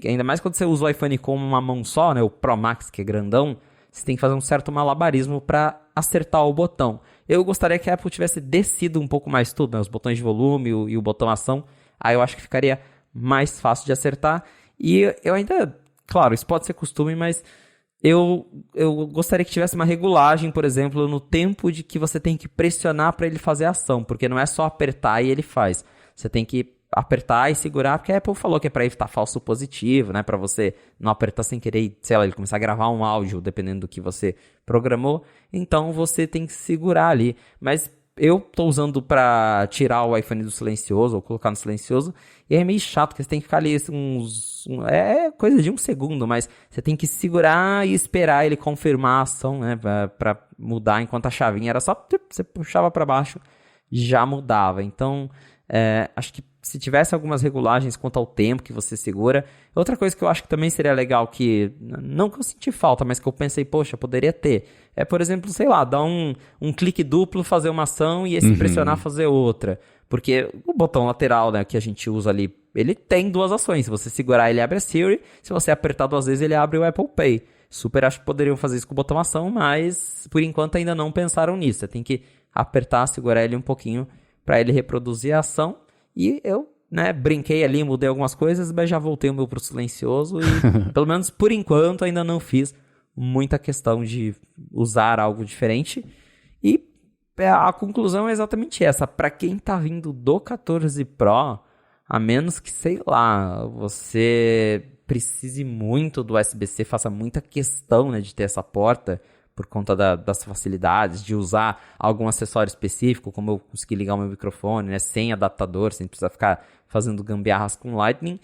Ainda mais quando você usa o iPhone com uma mão só, né? O Pro Max, que é grandão, você tem que fazer um certo malabarismo para acertar o botão. Eu gostaria que a Apple tivesse descido um pouco mais tudo, né? Os botões de volume e o botão ação. Aí eu acho que ficaria mais fácil de acertar. E eu ainda... Claro, isso pode ser costume, mas eu gostaria que tivesse uma regulagem, por exemplo, no tempo de que você tem que pressionar para ele fazer a ação. Porque não é só apertar e ele faz. Você tem que apertar e segurar, porque a Apple falou que é para evitar falso positivo, né? Para você não apertar sem querer, sei lá, ele começar a gravar um áudio, dependendo do que você programou. Então você tem que segurar ali. Mas eu tô usando para tirar o iPhone do silencioso ou colocar no silencioso, e é meio chato, porque você tem que ficar ali é coisa de 1 segundo, mas você tem que segurar e esperar ele confirmar a ação, né? Para mudar, enquanto a chavinha era só você puxava para baixo e já mudava. Então acho que se tivesse algumas regulagens quanto ao tempo que você segura. Outra coisa que eu acho que também seria legal, que não que eu senti falta, mas que eu pensei, poxa, poderia ter, é, por exemplo, sei lá, dar um clique duplo, fazer uma ação e esse pressionar fazer outra. Porque o botão lateral, né, que a gente usa ali, ele tem 2 ações. Se você segurar, ele abre a Siri. Se você apertar 2 vezes, ele abre o Apple Pay. Super acho que poderiam fazer isso com o botão ação, mas por enquanto ainda não pensaram nisso. Você tem que apertar, segurar ele um pouquinho para ele reproduzir a ação. E eu, né, brinquei ali, mudei algumas coisas, mas já voltei o meu pro silencioso e, pelo menos por enquanto, ainda não fiz muita questão de usar algo diferente. E a conclusão é exatamente essa. Para quem tá vindo do 14 Pro, a menos que, sei lá, você precise muito do USB-C, faça muita questão, né, de ter essa porta, por conta das facilidades, de usar algum acessório específico, como eu consegui ligar o meu microfone, né, sem adaptador, sem precisar ficar fazendo gambiarras com Lightning,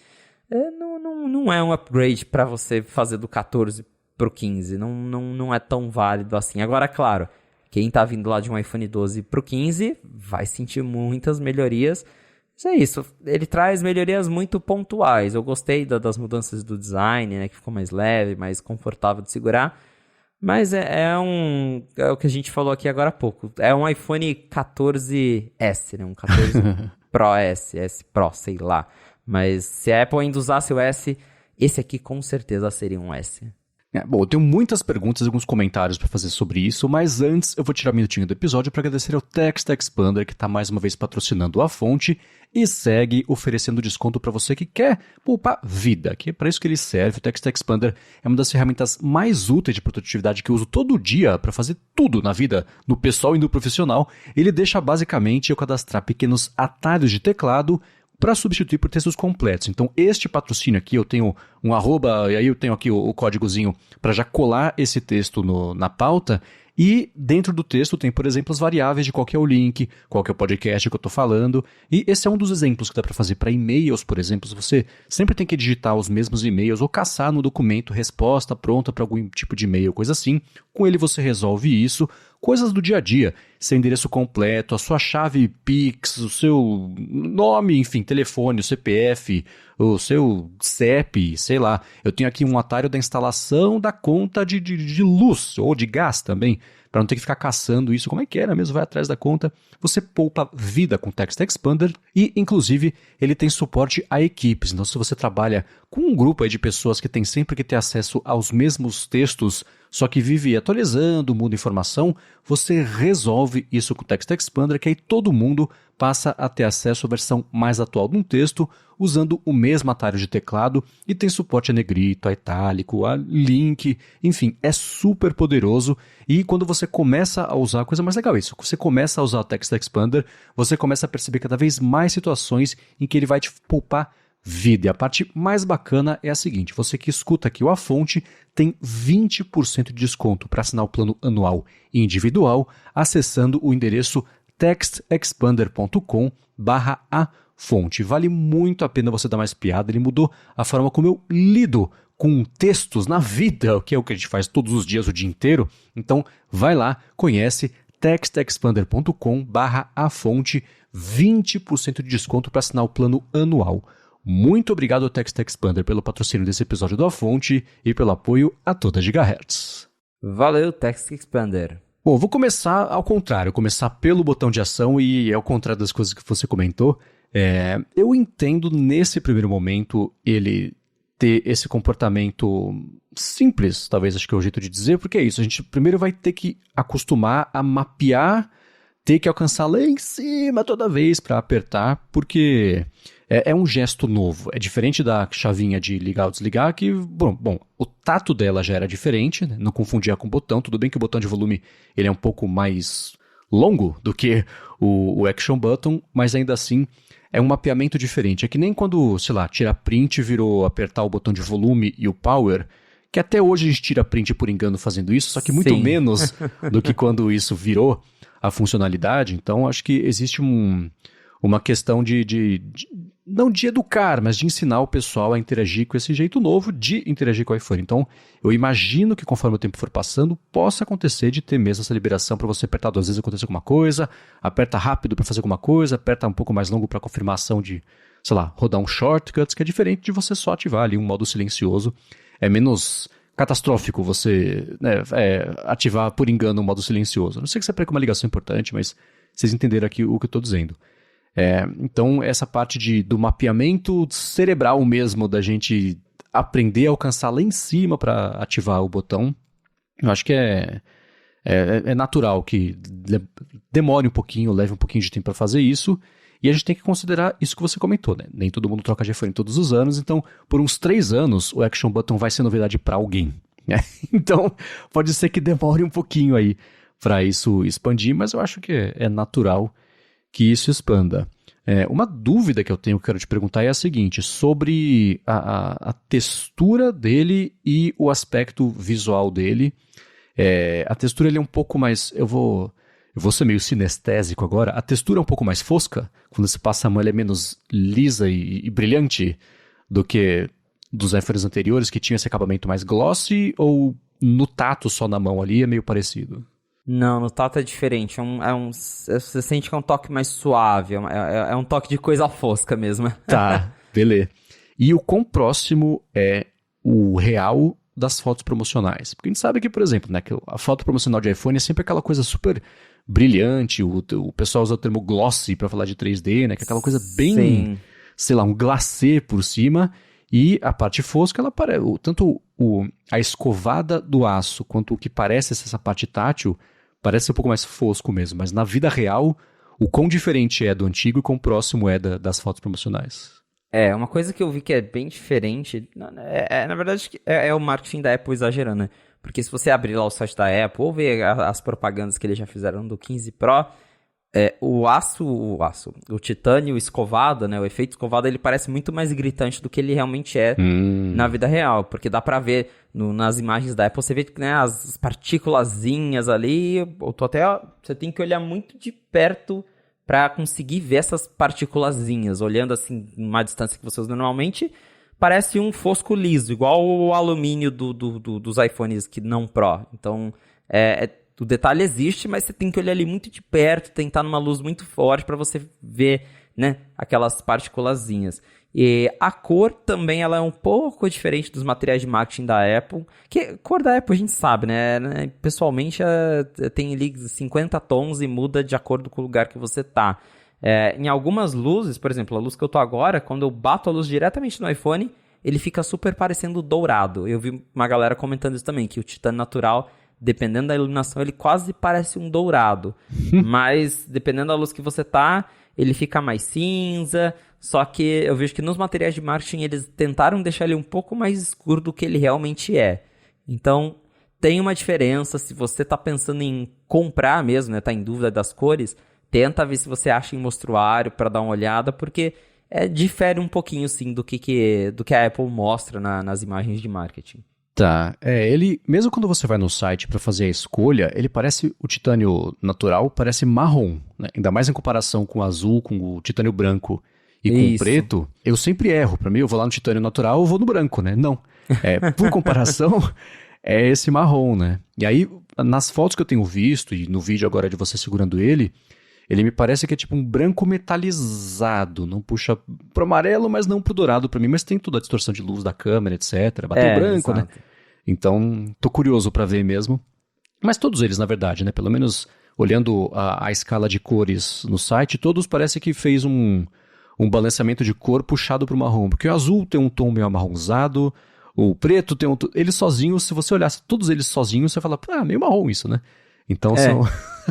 não é um upgrade para você fazer do 14 pro 15, não é tão válido assim. Agora, claro, quem tá vindo lá de um iPhone 12 pro 15 vai sentir muitas melhorias. Isso é isso, ele traz melhorias muito pontuais. Eu gostei das mudanças do design, né, que ficou mais leve, mais confortável de segurar. Mas é o que a gente falou aqui agora há pouco. É um iPhone 14S, né? Um 14 Pro S Pro, sei lá. Mas se a Apple ainda usasse o S, esse aqui com certeza seria um S. Bom, eu tenho muitas perguntas e alguns comentários para fazer sobre isso, mas antes eu vou tirar um minutinho do episódio para agradecer ao Text Expander, que está mais uma vez patrocinando a fonte e segue oferecendo desconto para você que quer poupar vida, que é para isso que ele serve. O Text Expander é uma das ferramentas mais úteis de produtividade que eu uso todo dia para fazer tudo na vida, no pessoal e no profissional. Ele deixa basicamente eu cadastrar pequenos atalhos de teclado para substituir por textos completos. Então, este patrocínio aqui, eu tenho um arroba, e aí eu tenho aqui o códigozinho para já colar esse texto na pauta, e dentro do texto tem, por exemplo, as variáveis de qual que é o link, qual que é o podcast que eu estou falando, e esse é um dos exemplos que dá para fazer para e-mails, por exemplo. Você sempre tem que digitar os mesmos e-mails ou caçar no documento resposta pronta para algum tipo de e-mail, coisa assim. Com ele você resolve isso. Coisas do dia a dia, seu endereço completo, a sua chave Pix, o seu nome, enfim, telefone, o CPF, o seu CEP, sei lá. Eu tenho aqui um atalho da instalação da conta de luz ou de gás também, para não ter que ficar caçando isso. Como é que era mesmo? Vai atrás da conta. Você poupa vida com o Text Expander e, inclusive, ele tem suporte a equipes. Então, se você trabalha com um grupo aí de pessoas que tem sempre que ter acesso aos mesmos textos, só que vive atualizando, muda informação, você resolve isso com o Text Expander, que aí todo mundo passa a ter acesso à versão mais atual de um texto, usando o mesmo atalho de teclado, e tem suporte a negrito, a itálico, a link, enfim, é super poderoso. E quando você começa a usar, a coisa mais legal é isso, você começa a usar o Text Expander, você começa a perceber cada vez mais situações em que ele vai te poupar vida. E a parte mais bacana é a seguinte: você que escuta aqui o A Fonte tem 20% de desconto para assinar o plano anual e individual, acessando o endereço textexpander.com/afonte. Vale muito a pena você dar mais piada, ele mudou a forma como eu lido com textos na vida, que é o que a gente faz todos os dias, o dia inteiro. Então, vai lá, conhece textexpander.com/afonte, 20% de desconto para assinar o plano anual. Muito obrigado ao Text Expander pelo patrocínio desse episódio do A Fonte e pelo apoio a toda Gigahertz. Valeu, Text Expander. Bom, vou começar ao contrário, começar pelo botão de ação e ao contrário das coisas que você comentou. Eu entendo nesse primeiro momento ele ter esse comportamento simples, talvez acho que é o jeito de dizer, porque é isso, a gente primeiro vai ter que acostumar a mapear, ter que alcançar lá em cima toda vez para apertar, porque é um gesto novo, é diferente da chavinha de ligar ou desligar, que, bom, o tato dela já era diferente, né? Não confundia com o botão, tudo bem que o botão de volume ele é um pouco mais longo do que o Action Button, mas ainda assim é um mapeamento diferente. É que nem quando, sei lá, tirar print virou apertar o botão de volume e o power, que até hoje a gente tira print por engano fazendo isso, só que muito Sim. menos do que quando isso virou a funcionalidade. Então acho que existe uma questão não de educar, mas de ensinar o pessoal a interagir com esse jeito novo de interagir com o iPhone. Então, eu imagino que conforme o tempo for passando, possa acontecer de ter mesmo essa liberação para você apertar 2 vezes acontecer alguma coisa, aperta rápido para fazer alguma coisa, aperta um pouco mais longo para confirmação de, sei lá, rodar um shortcuts, que é diferente de você só ativar ali um modo silencioso. É menos catastrófico você ativar por engano um modo silencioso. Não sei que você perca uma ligação importante, mas vocês entenderam aqui o que eu estou dizendo. Então, essa parte do mapeamento cerebral mesmo, da gente aprender a alcançar lá em cima para ativar o botão, eu acho que é natural que demore um pouquinho, leve um pouquinho de tempo para fazer isso, e a gente tem que considerar isso que você comentou, né? Nem todo mundo troca de iPhone todos os anos, então por uns 3 anos o Action Button vai ser novidade para alguém, né? Então, pode ser que demore um pouquinho aí para isso expandir, mas eu acho que é natural que isso expanda. Uma dúvida que eu tenho, que eu quero te perguntar é a seguinte, sobre a textura dele e o aspecto visual dele. A textura ele é um pouco mais... Eu vou ser meio sinestésico agora. A textura é um pouco mais fosca. Quando você passa a mão, ela é menos lisa e brilhante do que dos iPhones anteriores, que tinham esse acabamento mais glossy, ou no tato só na mão ali é meio parecido? Não, no tato é diferente. Você sente que é um toque mais suave. É um toque de coisa fosca mesmo. Tá, beleza. E o quão próximo é o real das fotos promocionais? Porque a gente sabe que, por exemplo, né, que a foto promocional de iPhone é sempre aquela coisa super brilhante. O pessoal usa o termo glossy para falar de 3D, né? Que é aquela coisa bem, Sim. sei lá, um glacê por cima. E a parte fosca, ela tanto a escovada do aço quanto o que parece ser essa parte tátil, parece ser um pouco mais fosco mesmo. Mas na vida real, o quão diferente é do antigo e quão próximo é das fotos promocionais. Uma coisa que eu vi que é bem diferente, na verdade, é o marketing da Apple exagerando, né? Porque se você abrir lá o site da Apple ou ver as propagandas que eles já fizeram do 15 Pro, o titânio escovado, né? O efeito escovado, ele parece muito mais gritante do que ele realmente é na vida real. Porque dá pra ver nas imagens da Apple, você vê, né, as partículazinhas ali. Você tem que olhar muito de perto para conseguir ver essas partículazinhas. Olhando assim, numa distância que você usa normalmente, parece um fosco liso, igual o alumínio dos iPhones que não Pro. Então, o detalhe existe, mas você tem que olhar ali muito de perto, tentar numa luz muito forte para você ver, né, aquelas partículazinhas. E a cor também ela é um pouco diferente dos materiais de marketing da Apple. Que a cor da Apple a gente sabe, né? Pessoalmente tem ali 50 tons e muda de acordo com o lugar que você tá. Em algumas luzes, por exemplo, a luz que eu tô agora, quando eu bato a luz diretamente no iPhone, ele fica super parecendo dourado. Eu vi uma galera comentando isso também, que o titânio natural, dependendo da iluminação, ele quase parece um dourado. Mas, dependendo da luz que você tá, ele fica mais cinza. Só que eu vejo que nos materiais de marketing eles tentaram deixar ele um pouco mais escuro do que ele realmente é. Então, tem uma diferença. Se você tá pensando em comprar mesmo, né, tá em dúvida das cores, tenta ver se você acha em mostruário para dar uma olhada, porque difere um pouquinho, sim, do que a Apple mostra nas imagens de marketing. Tá, ele, mesmo quando você vai no site para fazer a escolha, ele parece, o titânio natural parece marrom, né? Ainda mais em comparação com o azul, com o titânio branco e com o preto. Eu sempre erro, para mim eu vou lá no titânio natural, eu vou no branco, né? Não, por comparação, é esse marrom, né? E aí, nas fotos que eu tenho visto, e no vídeo agora de você segurando ele me parece que é tipo um branco metalizado, não puxa pro amarelo, mas não pro dourado pra mim, mas tem toda a distorção de luz da câmera, etc. Bateu branco, exato, né? Então, tô curioso pra ver mesmo. Mas todos eles, na verdade, né? Pelo menos olhando a escala de cores no site, todos parece que fez um balanceamento de cor puxado pro marrom, porque o azul tem um tom meio amarronzado, o preto tem um tom... Eles sozinhos, se você olhasse todos eles sozinhos, você fala, meio marrom isso, né? Então são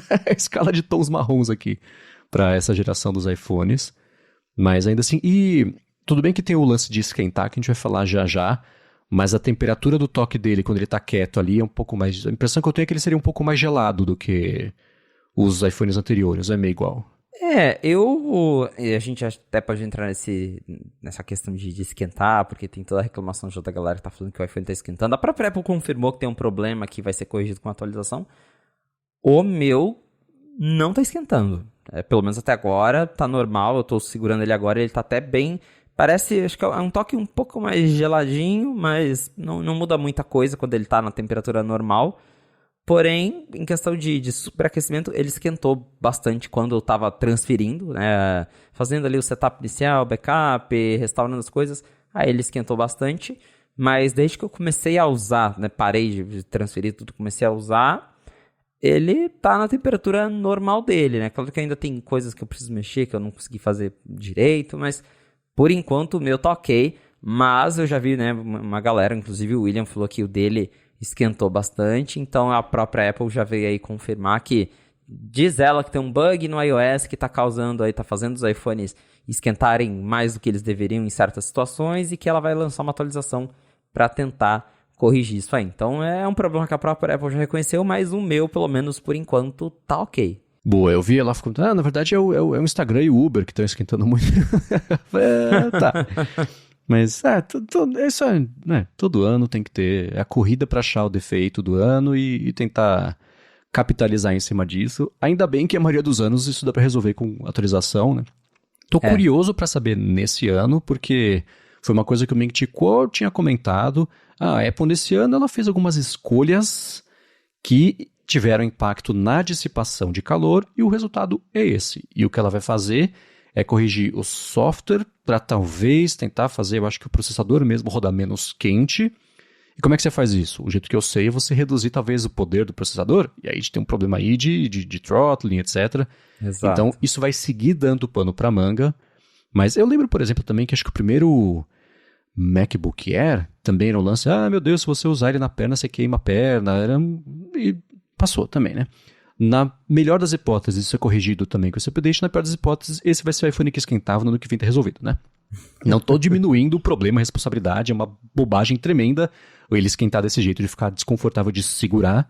a escala de tons marrons aqui para essa geração dos iPhones. Mas ainda assim, e tudo bem que tem o lance de esquentar, que a gente vai falar já, mas a temperatura do toque dele quando ele tá quieto ali é um pouco mais... A impressão que eu tenho é que ele seria um pouco mais gelado do que os iPhones anteriores, é meio igual. A gente até pode entrar nessa questão de esquentar, porque tem toda a reclamação de outra galera que tá falando que o iPhone tá esquentando. A própria Apple confirmou que tem um problema que vai ser corrigido com a atualização. O meu não tá esquentando. Pelo menos até agora tá normal. Eu tô segurando ele agora, ele tá até bem... Parece, acho que é um toque um pouco mais geladinho, mas não muda muita coisa quando ele tá na temperatura normal. Porém, em questão de superaquecimento, ele esquentou bastante quando eu tava transferindo, né? Fazendo ali o setup inicial, backup, restaurando as coisas. Aí ele esquentou bastante. Mas desde que eu comecei a usar, né? Parei de transferir tudo, comecei a usar... Ele tá na temperatura normal dele, né? Claro que ainda tem coisas que eu preciso mexer, que eu não consegui fazer direito, mas por enquanto o meu tá ok. Mas eu já vi, né, uma galera, inclusive o William falou que o dele esquentou bastante, então a própria Apple já veio aí confirmar que diz ela que tem um bug no iOS que tá causando aí, tá fazendo os iPhones esquentarem mais do que eles deveriam em certas situações e que ela vai lançar uma atualização para tentar corrigir isso aí. Então é um problema que a própria Apple já reconheceu, mas o meu, pelo menos por enquanto, tá ok. Boa, eu vi ela ficando, na verdade é o Instagram e o Uber que estão esquentando muito. Tá. Mas isso né, todo ano tem que ter a corrida para achar o defeito do ano e tentar capitalizar em cima disso. Ainda bem que a maioria dos anos isso dá para resolver com atualização, né? Tô curioso para saber nesse ano, porque foi uma coisa que o Ming-Chi tinha comentado. A Apple nesse ano ela fez algumas escolhas que tiveram impacto na dissipação de calor e o resultado é esse. E o que ela vai fazer é corrigir o software para talvez tentar fazer, eu acho que o processador mesmo rodar menos quente. E como é que você faz isso? O jeito que eu sei é você reduzir talvez o poder do processador, e aí a gente tem um problema aí de throttling, etc. Exato. Então isso vai seguir dando pano para manga. Mas eu lembro, por exemplo, também que acho que o primeiro MacBook Air, também era um lance, meu Deus, se você usar ele na perna, você queima a perna, e passou também, né? Na melhor das hipóteses, isso é corrigido também com esse update, na pior das hipóteses, esse vai ser o iPhone que esquentava, no ano que vem tá resolvido, né? Não tô diminuindo o problema, a responsabilidade, é uma bobagem tremenda ele esquentar desse jeito, de ficar desconfortável de segurar,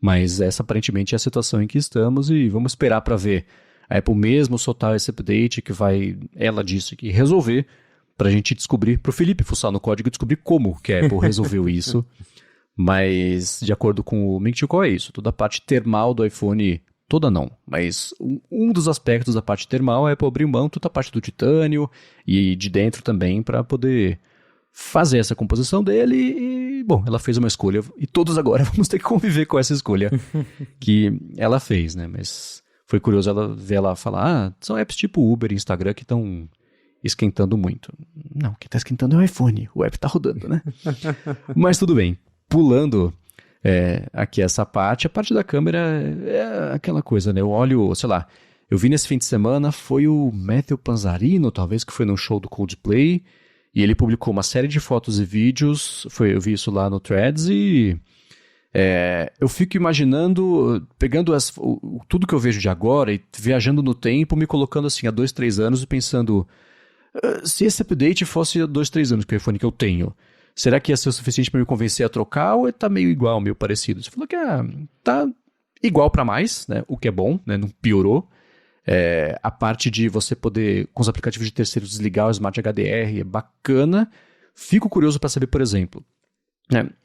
mas essa aparentemente é a situação em que estamos e vamos esperar para ver a Apple mesmo soltar esse update que vai, ela disse que resolver, pra gente descobrir, pro Felipe fuçar no código e descobrir como que a Apple resolveu isso. Mas, de acordo com o Ming-Chi Kuo, é isso. Toda a parte termal do iPhone, toda não, mas um dos aspectos da parte termal é a Apple abrir mão toda a parte do titânio e de dentro também para poder fazer essa composição dele e, bom, ela fez uma escolha e todos agora vamos ter que conviver com essa escolha que ela fez, né? Mas foi curioso ela ver ela falar, são apps tipo Uber e Instagram que estão esquentando muito. Não, quem tá esquentando é o iPhone, o app tá rodando, né? Mas tudo bem, pulando aqui essa parte, a parte da câmera é aquela coisa, né? Eu olho, sei lá, eu vi nesse fim de semana, foi o Matteo Panzarino, talvez, que foi num show do Coldplay, e ele publicou uma série de fotos e vídeos, eu vi isso lá no Threads, e eu fico imaginando, pegando tudo que eu vejo de agora e viajando no tempo, me colocando assim há 2, 3 anos e pensando, se esse update fosse há 2, 3 anos que o iPhone que eu tenho, será que ia ser o suficiente para me convencer a trocar ou tá meio igual, meio parecido? Você falou que tá igual para mais, né? O que é bom, né? Não piorou. A parte de você poder, com os aplicativos de terceiros, desligar o Smart HDR é bacana. Fico curioso para saber, por exemplo,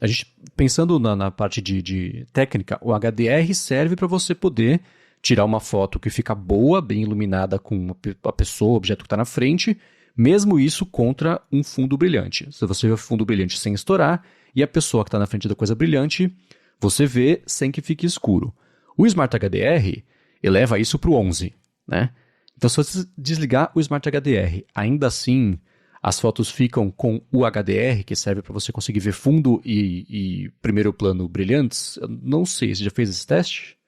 a gente pensando na parte de técnica, o HDR serve para você poder tirar uma foto que fica boa, bem iluminada com a pessoa, o objeto que está na frente, mesmo isso contra um fundo brilhante. Se você vê o fundo brilhante sem estourar e a pessoa que está na frente da coisa brilhante, você vê sem que fique escuro. O Smart HDR eleva isso para o 11, né? Então, se você desligar o Smart HDR, ainda assim as fotos ficam com o HDR, que serve para você conseguir ver fundo e primeiro plano brilhantes. Eu não sei, você já fez esse teste?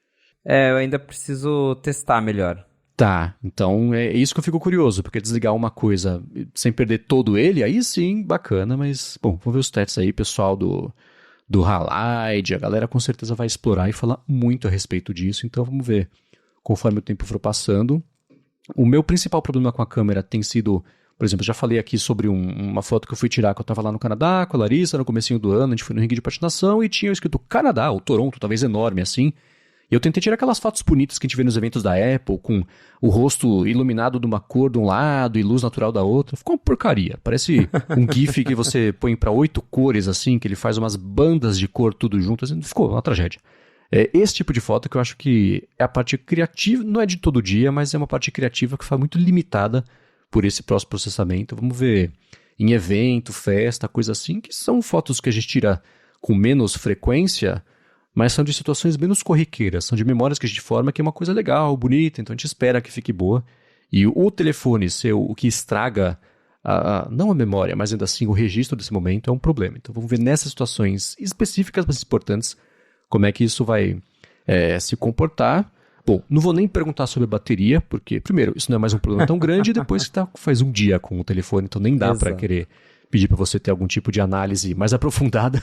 Eu ainda preciso testar melhor. Tá, então é isso que eu fico curioso, porque desligar uma coisa sem perder todo ele, aí sim, bacana, mas, bom, vamos ver os testes aí, pessoal do Halide, a galera com certeza vai explorar e falar muito a respeito disso, então vamos ver conforme o tempo for passando. O meu principal problema com a câmera tem sido, por exemplo, eu já falei aqui sobre uma foto que eu fui tirar, que eu estava lá no Canadá com a Larissa, no comecinho do ano, a gente foi no ringue de patinação e tinha escrito Canadá, ou Toronto, talvez enorme assim. E eu tentei tirar aquelas fotos bonitas que a gente vê nos eventos da Apple, com o rosto iluminado de uma cor de um lado e luz natural da outra. Ficou uma porcaria. Parece um GIF que você põe para 8 cores, assim, que ele faz umas bandas de cor tudo junto. Assim, ficou uma tragédia. Esse tipo de foto que eu acho que é a parte criativa, não é de todo dia, mas é uma parte criativa que foi muito limitada por esse pós-processamento. Vamos ver em evento, festa, coisa assim, que são fotos que a gente tira com menos frequência, mas são de situações menos corriqueiras, são de memórias que a gente forma que é uma coisa legal, bonita, então a gente espera que fique boa. E o telefone ser o que estraga, não a memória, mas ainda assim o registro desse momento é um problema. Então vamos ver nessas situações específicas, mas importantes, como é que isso vai se comportar. Bom, não vou nem perguntar sobre a bateria, porque, primeiro, isso não é mais um problema tão grande, e depois que faz um dia com o telefone, então nem dá para querer pedir para você ter algum tipo de análise mais aprofundada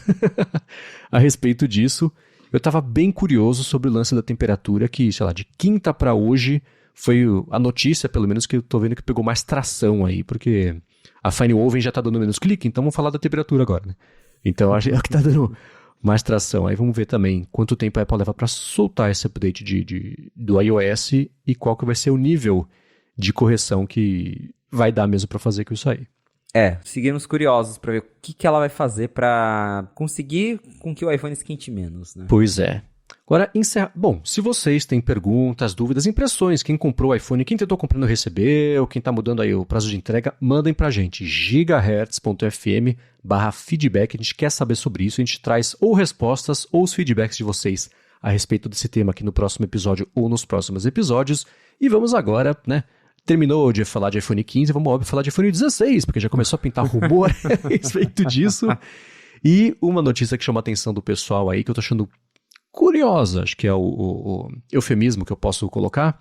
a respeito disso. Eu estava bem curioso sobre o lance da temperatura, que, sei lá, de quinta para hoje foi a notícia, pelo menos, que eu tô vendo que pegou mais tração aí, porque a Fine Woven já tá dando menos clique, então vamos falar da temperatura agora, né? Então, acho que é o que tá dando mais tração. Aí vamos ver também quanto tempo a Apple leva para soltar esse update do iOS e qual que vai ser o nível de correção que vai dar mesmo para fazer com isso aí. Seguimos curiosos para ver o que ela vai fazer para conseguir com que o iPhone esquente menos, né? Pois é. Agora, Bom, se vocês têm perguntas, dúvidas, impressões, quem comprou o iPhone, quem tentou comprando recebeu, quem está mudando aí o prazo de entrega, mandem pra gente, gigahertz.fm/feedback, a gente quer saber sobre isso, a gente traz ou respostas ou os feedbacks de vocês a respeito desse tema aqui no próximo episódio ou nos próximos episódios. E vamos agora, né? Terminou de falar de iPhone 15, vamos óbvio falar de iPhone 16, porque já começou a pintar rumor a respeito disso. E uma notícia que chama a atenção do pessoal aí, que eu tô achando curiosa, acho que é o eufemismo que eu posso colocar,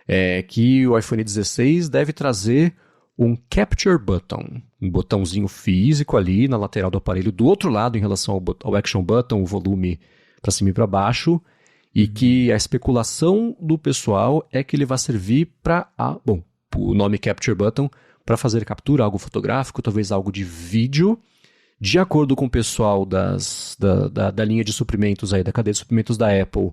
é que o iPhone 16 deve trazer um Capture Button. um botãozinho físico ali na lateral do aparelho, do outro lado em relação ao Action Button, o volume para cima e para baixo, e que a especulação do pessoal é que ele vai servir para, o nome Capture Button, para fazer captura, algo fotográfico, talvez algo de vídeo. De acordo com o pessoal da linha de suprimentos aí, da cadeia de suprimentos da Apple,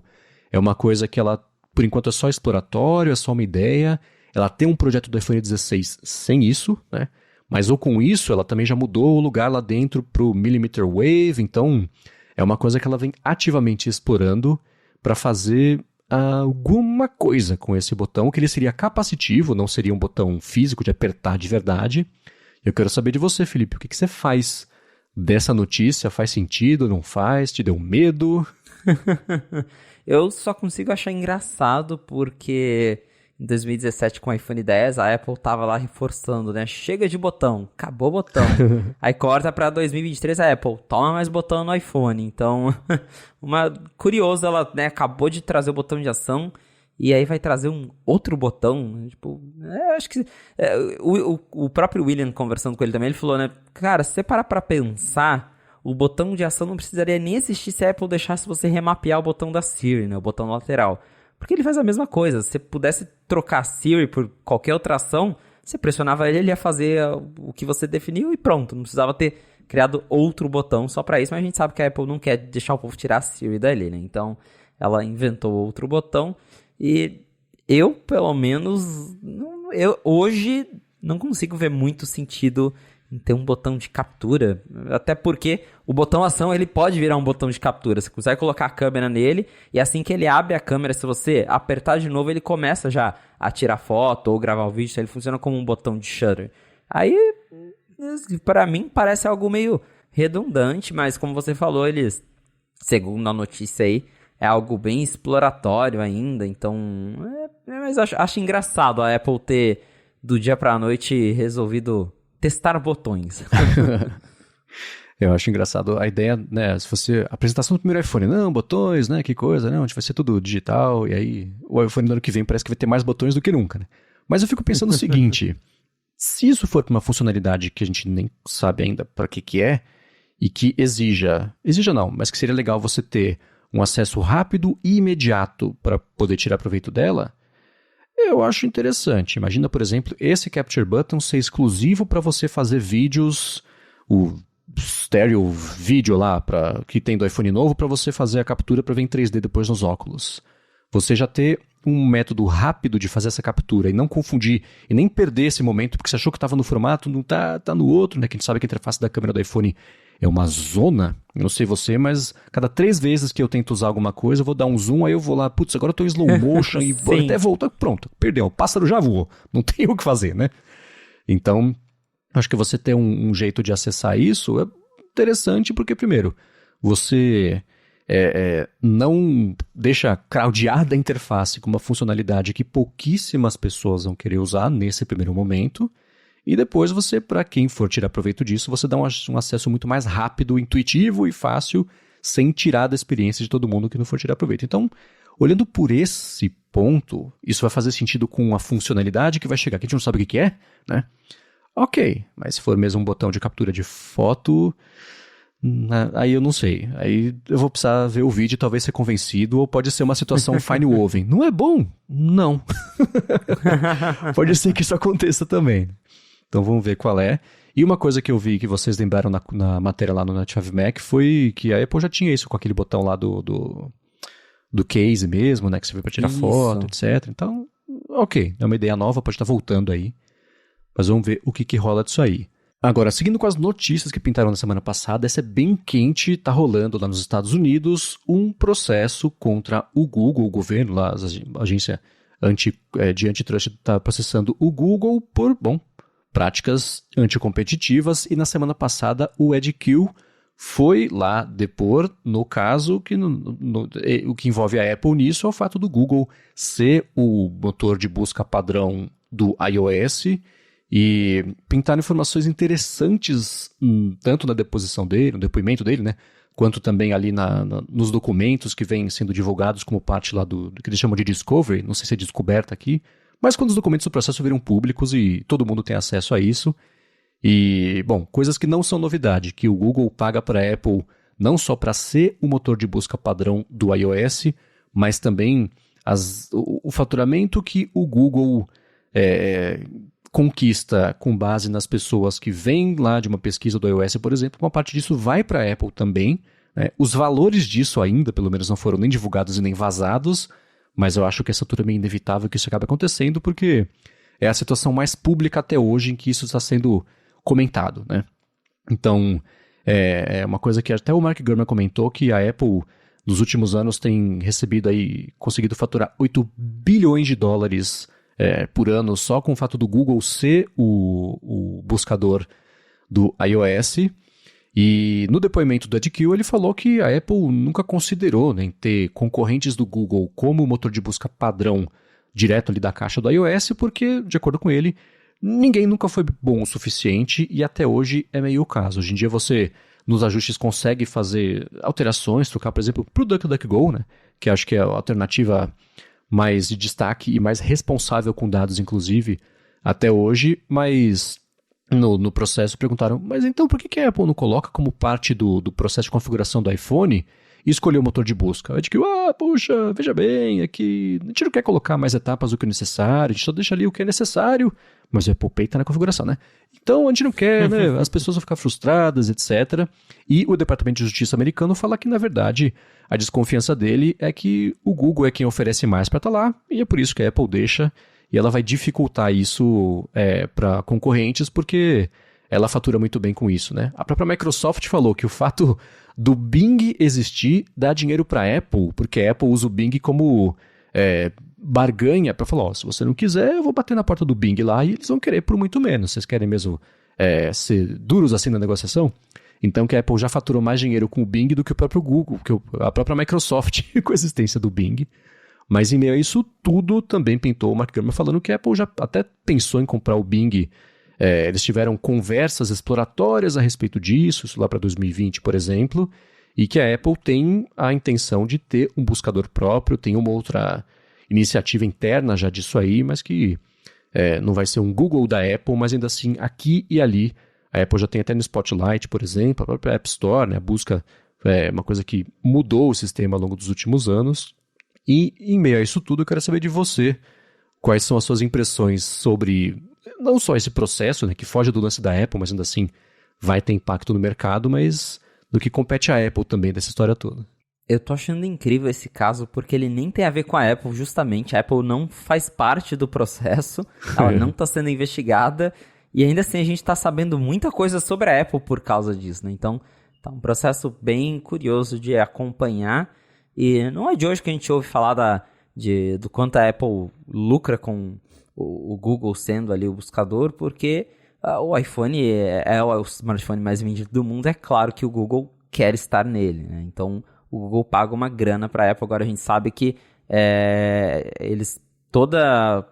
é uma coisa que ela, por enquanto, é só exploratório, é só uma ideia. Ela tem um projeto do iPhone 16 sem isso, né? Mas ou com isso, ela também já mudou o lugar lá dentro para o Millimeter Wave, então é uma coisa que ela vem ativamente explorando para fazer alguma coisa com esse botão, que ele seria capacitivo, não seria um botão físico de apertar de verdade. Eu quero saber de você, Felipe, o que você faz dessa notícia? Faz sentido, não faz? Te deu medo? Eu só consigo achar engraçado porque em 2017 com o iPhone X a Apple tava lá reforçando, né? Chega de botão, acabou o botão. Aí corta pra 2023 a Apple, toma mais botão no iPhone. Então, curioso, ela, né, acabou de trazer o botão de ação e aí vai trazer um outro botão. Tipo, acho que o próprio William conversando com ele também, ele falou, né? Cara, se você parar pra pensar, o botão de ação não precisaria nem existir se a Apple deixasse você remapear o botão da Siri, né? O botão lateral. Porque ele faz a mesma coisa. Se você pudesse trocar a Siri por qualquer outra ação, você pressionava ele ia fazer o que você definiu e pronto. Não precisava ter criado outro botão só para isso, mas a gente sabe que a Apple não quer deixar o povo tirar a Siri dali, né? Então, ela inventou outro botão e eu, pelo menos, hoje não consigo ver muito sentido em ter um botão de captura, até porque o botão ação ele pode virar um botão de captura, você consegue colocar a câmera nele e assim que ele abre a câmera, se você apertar de novo ele começa já a tirar foto ou gravar o vídeo, então ele funciona como um botão de shutter. Aí, pra mim parece algo meio redundante, mas como você falou, eles, segundo a notícia aí, é algo bem exploratório ainda, então mas acho engraçado a Apple ter do dia pra noite resolvido testar botões. Eu acho engraçado a ideia, né? Se fosse a apresentação do primeiro iPhone, não, botões, né? Que coisa, não, a gente vai ser tudo digital, e aí o iPhone do ano que vem parece que vai ter mais botões do que nunca, né? Mas eu fico pensando o seguinte, se isso for para uma funcionalidade que a gente nem sabe ainda para que é, e que exija não, mas que seria legal você ter um acesso rápido e imediato para poder tirar proveito dela, eu acho interessante. Imagina, por exemplo, esse Capture Button ser exclusivo para você fazer vídeos, o stereo vídeo lá que tem do iPhone novo, para você fazer a captura para ver em 3D depois nos óculos. Você já ter um método rápido de fazer essa captura e não confundir e nem perder esse momento porque você achou que estava no formato, não tá no outro, né? Que a gente sabe que a interface da câmera do iPhone é uma zona. Eu não sei você, mas cada 3 vezes que eu tento usar alguma coisa, eu vou dar um zoom, aí eu vou lá, putz, agora eu tô em slow motion e vou até voltar, pronto, perdeu, o pássaro já voou, não tem o que fazer, né? Então, acho que você ter um jeito de acessar isso é interessante porque, primeiro, você não deixa craudiada a interface com uma funcionalidade que pouquíssimas pessoas vão querer usar nesse primeiro momento. E depois você, para quem for tirar proveito disso, você dá um acesso muito mais rápido, intuitivo e fácil, sem tirar da experiência de todo mundo que não for tirar proveito. Então, olhando por esse ponto, isso vai fazer sentido com a funcionalidade que vai chegar, que a gente não sabe o que é, né? Ok, mas se for mesmo um botão de captura de foto, aí eu não sei. Aí eu vou precisar ver o vídeo e talvez ser convencido, ou pode ser uma situação fine woven. Não é bom? Não. Pode ser que isso aconteça também. Então vamos ver qual é. E uma coisa que eu vi que vocês lembraram na matéria lá no Native Mac foi que a Apple já tinha isso com aquele botão lá do case mesmo, né? Que você vê para tirar foto, etc. Então, ok, é uma ideia nova, pode estar voltando aí. Mas vamos ver o que rola disso aí. Agora, seguindo com as notícias que pintaram na semana passada, essa é bem quente, tá rolando lá nos Estados Unidos um processo contra o Google, o governo lá, a agência de antitrust está processando o Google por, práticas anticompetitivas, e na semana passada o Ed Kill foi lá depor no caso que o que envolve a Apple nisso é o fato do Google ser o motor de busca padrão do iOS e pintar informações interessantes tanto na deposição dele, no depoimento dele, né, quanto também ali nos documentos que vêm sendo divulgados como parte lá do que eles chamam de discovery, não sei se é descoberta aqui, mas quando os documentos do processo viram públicos e todo mundo tem acesso a isso. E, bom, coisas que não são novidade, que o Google paga para a Apple não só para ser o motor de busca padrão do iOS, mas também o faturamento que o Google conquista com base nas pessoas que vêm lá de uma pesquisa do iOS, por exemplo, uma parte disso vai para a Apple também. Né? Os valores disso ainda, pelo menos, não foram nem divulgados e nem vazados, mas eu acho que essa turma é inevitável que isso acabe acontecendo, porque é a situação mais pública até hoje em que isso está sendo comentado. Né? Então, é uma coisa que até o Mark Gurman comentou, que a Apple, nos últimos anos, tem recebido aí, conseguido faturar 8 bilhões de dólares por ano só com o fato do Google ser o buscador do iOS. E no depoimento do Ed Kill, ele falou que a Apple nunca considerou, né, ter concorrentes do Google como motor de busca padrão direto ali da caixa do iOS, porque, de acordo com ele, ninguém nunca foi bom o suficiente e até hoje é meio o caso. Hoje em dia você, nos ajustes, consegue fazer alterações, trocar, por exemplo, para o DuckDuckGo, né, que acho que é a alternativa mais de destaque e mais responsável com dados, inclusive, até hoje, mas no processo perguntaram, mas então por que a Apple não coloca como parte do processo de configuração do iPhone e escolher o motor de busca? Eu digo, puxa, veja bem, aqui a gente não quer colocar mais etapas do que é necessário, a gente só deixa ali o que é necessário, mas o Apple Pay está na configuração, né? Então a gente não quer, né? As pessoas vão ficar frustradas, etc. E o Departamento de Justiça americano fala que, na verdade, a desconfiança dele é que o Google é quem oferece mais para estar lá, e é por isso que a Apple deixa, e ela vai dificultar isso para concorrentes, porque ela fatura muito bem com isso, né? A própria Microsoft falou que o fato do Bing existir dá dinheiro para a Apple, porque a Apple usa o Bing como barganha para falar, se você não quiser, eu vou bater na porta do Bing lá e eles vão querer por muito menos. Vocês querem mesmo ser duros assim na negociação? Então que a Apple já faturou mais dinheiro com o Bing do que o próprio Google, que a própria Microsoft com a existência do Bing. Mas em meio a isso tudo também pintou o Mark Gurman falando que a Apple já até pensou em comprar o Bing. Eles tiveram conversas exploratórias a respeito disso, isso lá para 2020, por exemplo, e que a Apple tem a intenção de ter um buscador próprio, tem uma outra iniciativa interna já disso aí, mas que não vai ser um Google da Apple, mas ainda assim, aqui e ali, a Apple já tem até no Spotlight, por exemplo, a própria App Store, né, a busca é uma coisa que mudou o sistema ao longo dos últimos anos. E em meio a isso tudo, eu quero saber de você, quais são as suas impressões sobre não só esse processo, né, que foge do lance da Apple, mas ainda assim vai ter impacto no mercado, mas do que compete à Apple também dessa história toda. Eu tô achando incrível esse caso, porque ele nem tem a ver com a Apple, justamente. A Apple não faz parte do processo, ela não tá sendo investigada, e ainda assim a gente tá sabendo muita coisa sobre a Apple por causa disso, né? Então, tá um processo bem curioso de acompanhar, e não é de hoje que a gente ouve falar do quanto a Apple lucra com o Google sendo ali o buscador, porque o iPhone é o smartphone mais vendido do mundo, é claro que o Google quer estar nele, né? Então, o Google paga uma grana para a Apple. Agora a gente sabe que toda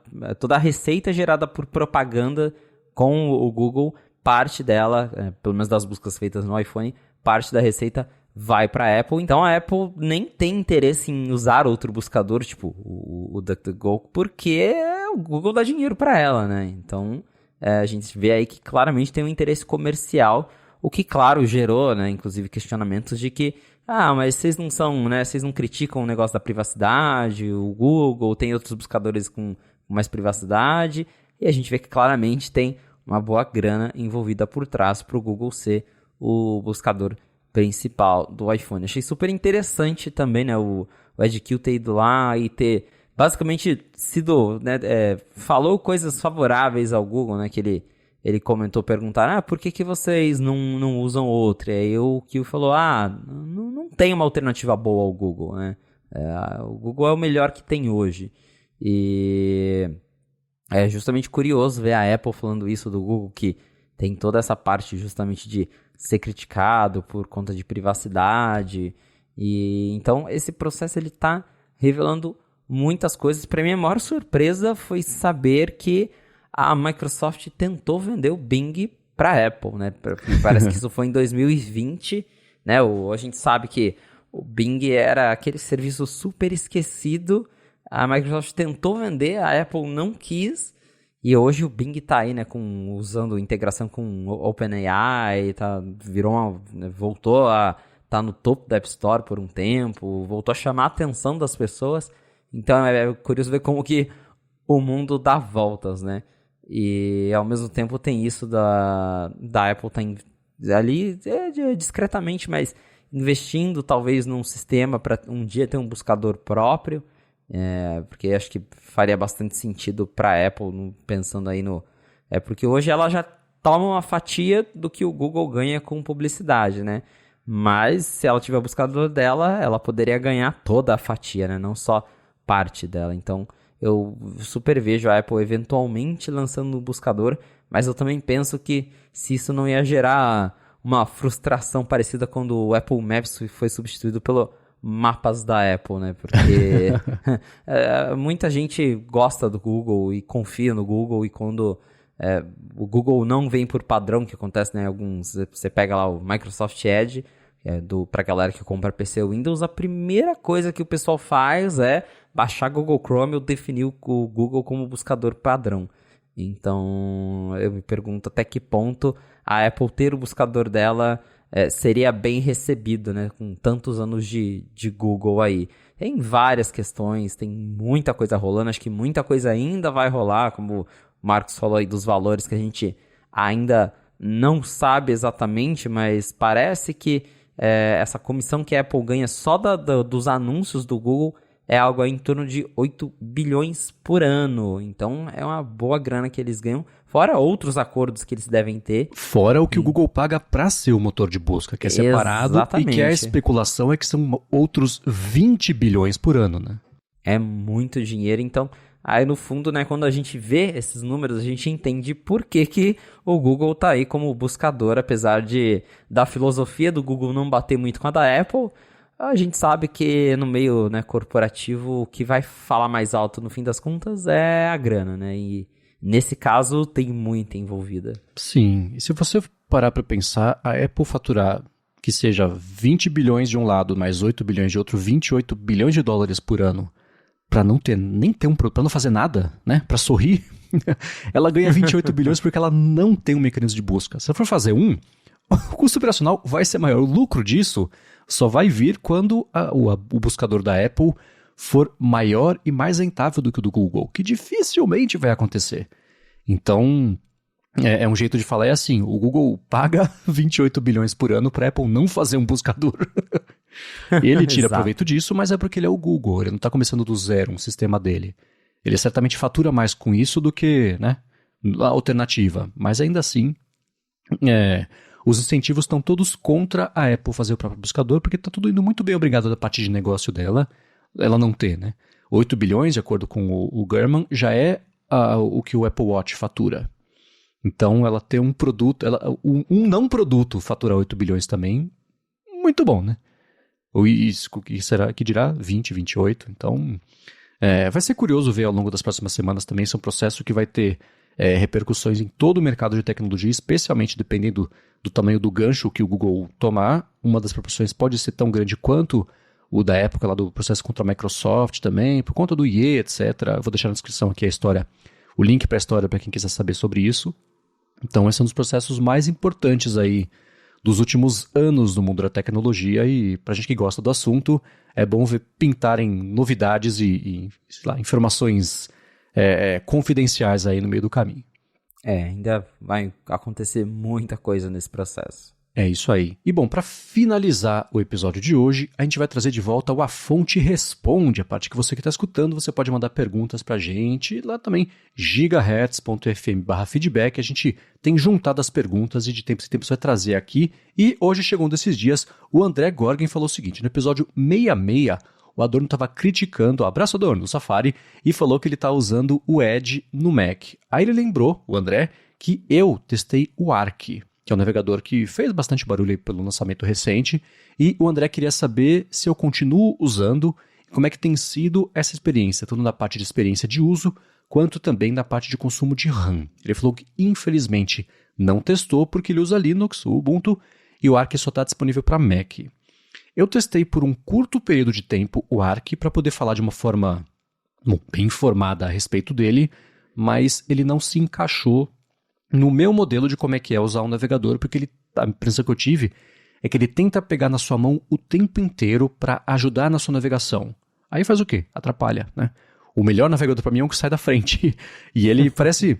a receita gerada por propaganda com o Google, parte dela, pelo menos das buscas feitas no iPhone, parte da receita vai para a Apple. Então a Apple nem tem interesse em usar outro buscador, tipo o DuckDuckGo, porque o Google dá dinheiro para ela, né? Então a gente vê aí que claramente tem um interesse comercial, o que, claro, gerou, né, inclusive questionamentos de que mas vocês não são, né? Vocês não criticam o negócio da privacidade, o Google tem outros buscadores com mais privacidade, e a gente vê que claramente tem uma boa grana envolvida por trás para o Google ser o buscador principal do iPhone. Achei super interessante também, né? O Ed Kill ter ido lá e ter basicamente sido, né, falou coisas favoráveis ao Google, né? Que ele comentou, perguntar, por que vocês não usam outro? E aí o Kill falou, não tem uma alternativa boa ao Google, né? O Google é o melhor que tem hoje. E é justamente curioso ver a Apple falando isso do Google, que tem toda essa parte justamente de ser criticado por conta de privacidade. E então esse processo ele tá revelando muitas coisas. Para mim, a maior surpresa foi saber que a Microsoft tentou vender o Bing para a Apple, né? Parece que isso foi em 2020, né? A gente sabe que o Bing era aquele serviço super esquecido. A Microsoft tentou vender, a Apple não quis. E hoje o Bing tá aí, né, usando integração com o OpenAI, voltou a tá no topo da App Store por um tempo, voltou a chamar a atenção das pessoas. Então é curioso ver como que o mundo dá voltas, né? E ao mesmo tempo tem isso da Apple tá ali discretamente, mas investindo talvez num sistema para um dia ter um buscador próprio. Porque acho que faria bastante sentido para a Apple, pensando aí no... porque hoje ela já toma uma fatia do que o Google ganha com publicidade, né? Mas se ela tiver o buscador dela, ela poderia ganhar toda a fatia, né? Não só parte dela. Então eu super vejo a Apple eventualmente lançando um buscador, mas eu também penso que se isso não ia gerar uma frustração parecida quando o Apple Maps foi substituído pelo Mapas da Apple, né? Porque muita gente gosta do Google e confia no Google, e quando o Google não vem por padrão, que acontece, né? Você pega lá o Microsoft Edge, pra galera que compra PC Windows, a primeira coisa que o pessoal faz é baixar Google Chrome ou definir o Google como buscador padrão. Então, eu me pergunto até que ponto a Apple ter o buscador dela seria bem recebido, né? Com tantos anos de Google aí. Tem várias questões, tem muita coisa rolando, acho que muita coisa ainda vai rolar, como o Marcos falou aí dos valores que a gente ainda não sabe exatamente, mas parece que essa comissão que a Apple ganha só dos anúncios do Google é algo aí em torno de 8 bilhões por ano. Então é uma boa grana que eles ganham, fora outros acordos que eles devem ter. Fora o que o Google paga para ser o motor de busca, que é separado. Exatamente. E que a especulação é que são outros 20 bilhões por ano, né? É muito dinheiro. Então, aí no fundo, né, quando a gente vê esses números, a gente entende por que o Google tá aí como buscador, apesar da filosofia do Google não bater muito com a da Apple. A gente sabe que no meio, né, corporativo, o que vai falar mais alto no fim das contas é a grana, né? E nesse caso tem muita envolvida. Sim, e se você parar para pensar, a Apple faturar que seja 20 bilhões de um lado, mais 8 bilhões de outro, 28 bilhões de dólares por ano, para não ter um produto, para não fazer nada, né? Para sorrir, ela ganha 28 bilhões porque ela não tem um mecanismo de busca. Se ela for fazer o custo operacional vai ser maior. O lucro disso só vai vir quando o buscador da Apple for maior e mais rentável do que o do Google, que dificilmente vai acontecer. Então, é um jeito de falar, assim, o Google paga 28 bilhões por ano para a Apple não fazer um buscador. Ele tira proveito disso, mas é porque ele é o Google, ele não está começando do zero um sistema dele. Ele certamente fatura mais com isso do que, né, a alternativa, mas ainda assim... os incentivos estão todos contra a Apple fazer o próprio buscador, porque está tudo indo muito bem, obrigado da parte de negócio dela, ela não ter, né? 8 bilhões, de acordo com o Gurman, já é o que o Apple Watch fatura. Então, ela ter um produto, um não produto fatura 8 bilhões também, muito bom, né? Ou isso, que dirá 20, 28, então... vai ser curioso ver ao longo das próximas semanas também, esse é um processo que vai ter repercussões em todo o mercado de tecnologia, especialmente dependendo do tamanho do gancho que o Google tomar. Uma das proporções pode ser tão grande quanto o da época lá do processo contra a Microsoft também, por conta do IE, etc. Eu vou deixar na descrição aqui o link para a história para quem quiser saber sobre isso. Então esse é um dos processos mais importantes aí dos últimos anos no mundo da tecnologia, e para a gente que gosta do assunto, é bom ver pintarem novidades e sei lá, informações confidenciais aí no meio do caminho. Ainda vai acontecer muita coisa nesse processo. É isso aí. E bom, para finalizar o episódio de hoje, a gente vai trazer de volta o A Fonte Responde, a parte que você que está escutando, você pode mandar perguntas para a gente, lá também gigahertz.fm/feedback, a gente tem juntado as perguntas e de tempos em tempos vai trazer aqui, e hoje chegou um desses dias, o André Gorgen falou o seguinte, no episódio 66, o Adorno estava criticando, abraço Adorno, no Safari, e falou que ele está usando o Edge no Mac. Aí ele lembrou, o André, que eu testei o Arc, que é um navegador que fez bastante barulho aí pelo lançamento recente, e o André queria saber se eu continuo usando, como é que tem sido essa experiência, tanto na parte de experiência de uso, quanto também na parte de consumo de RAM. Ele falou que, infelizmente, não testou porque ele usa Linux, o Ubuntu, e o Arc só está disponível para Mac. Eu testei por um curto período de tempo o Arc para poder falar de uma forma bem informada a respeito dele, mas ele não se encaixou no meu modelo de como é que é usar um navegador, porque a impressão que eu tive é que ele tenta pegar na sua mão o tempo inteiro para ajudar na sua navegação. Aí faz o quê? Atrapalha, né? O melhor navegador para mim é um que sai da frente. E ele parece,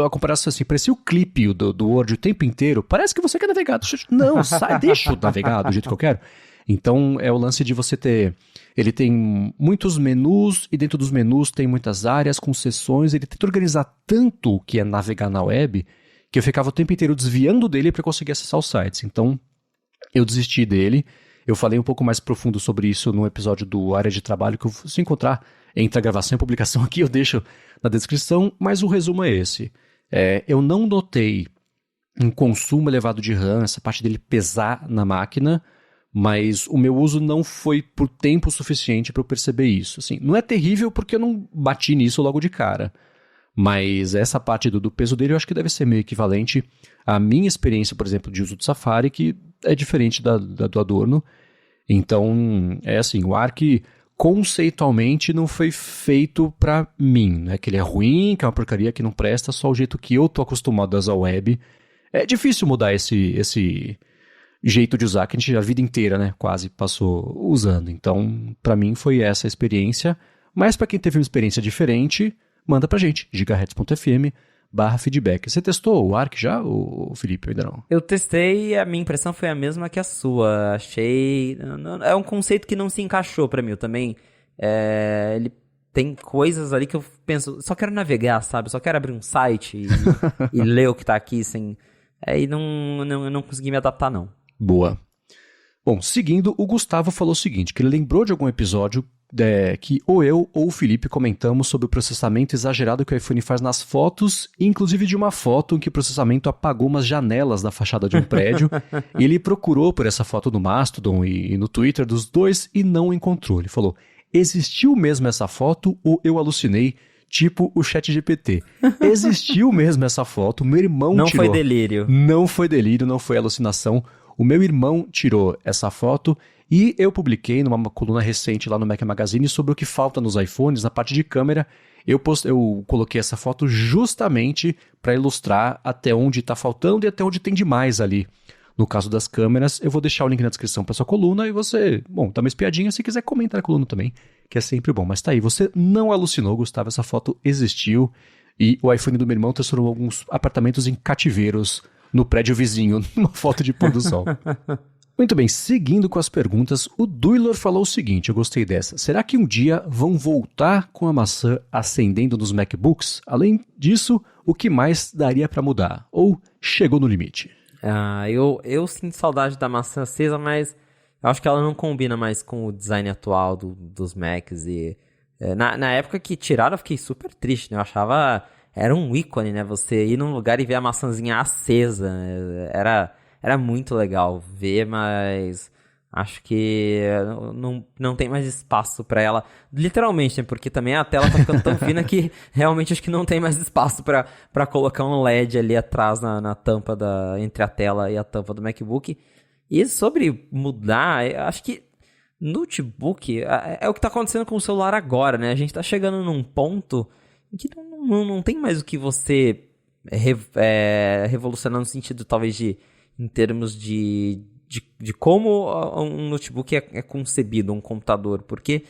a comparação assim, parece o clipe do Word o tempo inteiro. Parece que você quer navegar. Não, sai, deixa eu navegar do jeito que eu quero. Então é o lance de você ter... Ele tem muitos menus e dentro dos menus tem muitas áreas com seções. Ele tenta organizar tanto o que é navegar na web que eu ficava o tempo inteiro desviando dele para conseguir acessar os sites. Então eu desisti dele. Eu falei um pouco mais profundo sobre isso no episódio do Área de Trabalho, que se encontrar entre a gravação e a publicação aqui, eu deixo na descrição, mas o resumo é esse. Eu não notei um consumo elevado de RAM, essa parte dele pesar na máquina, mas o meu uso não foi por tempo suficiente para eu perceber isso. Assim, não é terrível porque eu não bati nisso logo de cara, mas essa parte do peso dele eu acho que deve ser meio equivalente à minha experiência, por exemplo, de uso do Safari, que é diferente da do Adorno. Então, é assim, o Arc conceitualmente não foi feito para mim. Não é que ele é ruim, que é uma porcaria, que não presta, só o jeito que eu tô acostumado a usar o web. É difícil mudar esse jeito de usar, que a gente a vida inteira, né, quase passou usando. Então, para mim foi essa a experiência. Mas para quem teve uma experiência diferente, manda pra gente, gigahertz.fm/feedback. Você testou o Arc já, ou Felipe, ainda não? Eu testei e a minha impressão foi a mesma que a sua. Achei... É um conceito que não se encaixou pra mim. Eu também... Ele tem coisas ali que eu penso... Só quero navegar, sabe? Só quero abrir um site e ler o que tá aqui sem... E não consegui me adaptar, não. Boa. Bom, seguindo, o Gustavo falou o seguinte, que ele lembrou de algum episódio que ou eu ou o Felipe comentamos sobre o processamento exagerado que o iPhone faz nas fotos, inclusive de uma foto em que o processamento apagou umas janelas da fachada de um prédio. E ele procurou por essa foto no Mastodon e no Twitter dos dois e não encontrou. Ele falou, existiu mesmo essa foto ou eu alucinei, tipo o ChatGPT? Existiu mesmo essa foto, meu irmão tirou. Não foi delírio. Não foi delírio, não foi alucinação. O meu irmão tirou essa foto e eu publiquei numa coluna recente lá no Mac Magazine sobre o que falta nos iPhones, na parte de câmera. Eu coloquei essa foto justamente para ilustrar até onde está faltando e até onde tem demais ali. No caso das câmeras, eu vou deixar o link na descrição para sua coluna e você, dá uma espiadinha se quiser comentar na coluna também, que é sempre bom. Mas tá aí, você não alucinou, Gustavo, essa foto existiu e o iPhone do meu irmão transformou alguns apartamentos em cativeiros no prédio vizinho, numa foto de pôr do sol. Muito bem, seguindo com as perguntas, o Duilor falou o seguinte, eu gostei dessa. Será que um dia vão voltar com a maçã acendendo nos MacBooks? Além disso, o que mais daria para mudar? Ou chegou no limite? Eu sinto saudade da maçã acesa, mas eu acho que ela não combina mais com o design atual dos Macs. Na época que tiraram, eu fiquei super triste, né? Eu achava... Era um ícone, né? Você ir num lugar e ver a maçãzinha acesa. Era muito legal ver, mas acho que não tem mais espaço pra ela. Literalmente, né? Porque também a tela tá ficando tão fina que realmente acho que não tem mais espaço pra colocar um LED ali atrás na tampa entre a tela e a tampa do MacBook. E sobre mudar, eu acho que notebook é o que tá acontecendo com o celular agora, né? A gente tá chegando num ponto em que não tem mais o que você revolucionar no sentido, talvez, em termos de como um notebook é concebido, um computador. Porque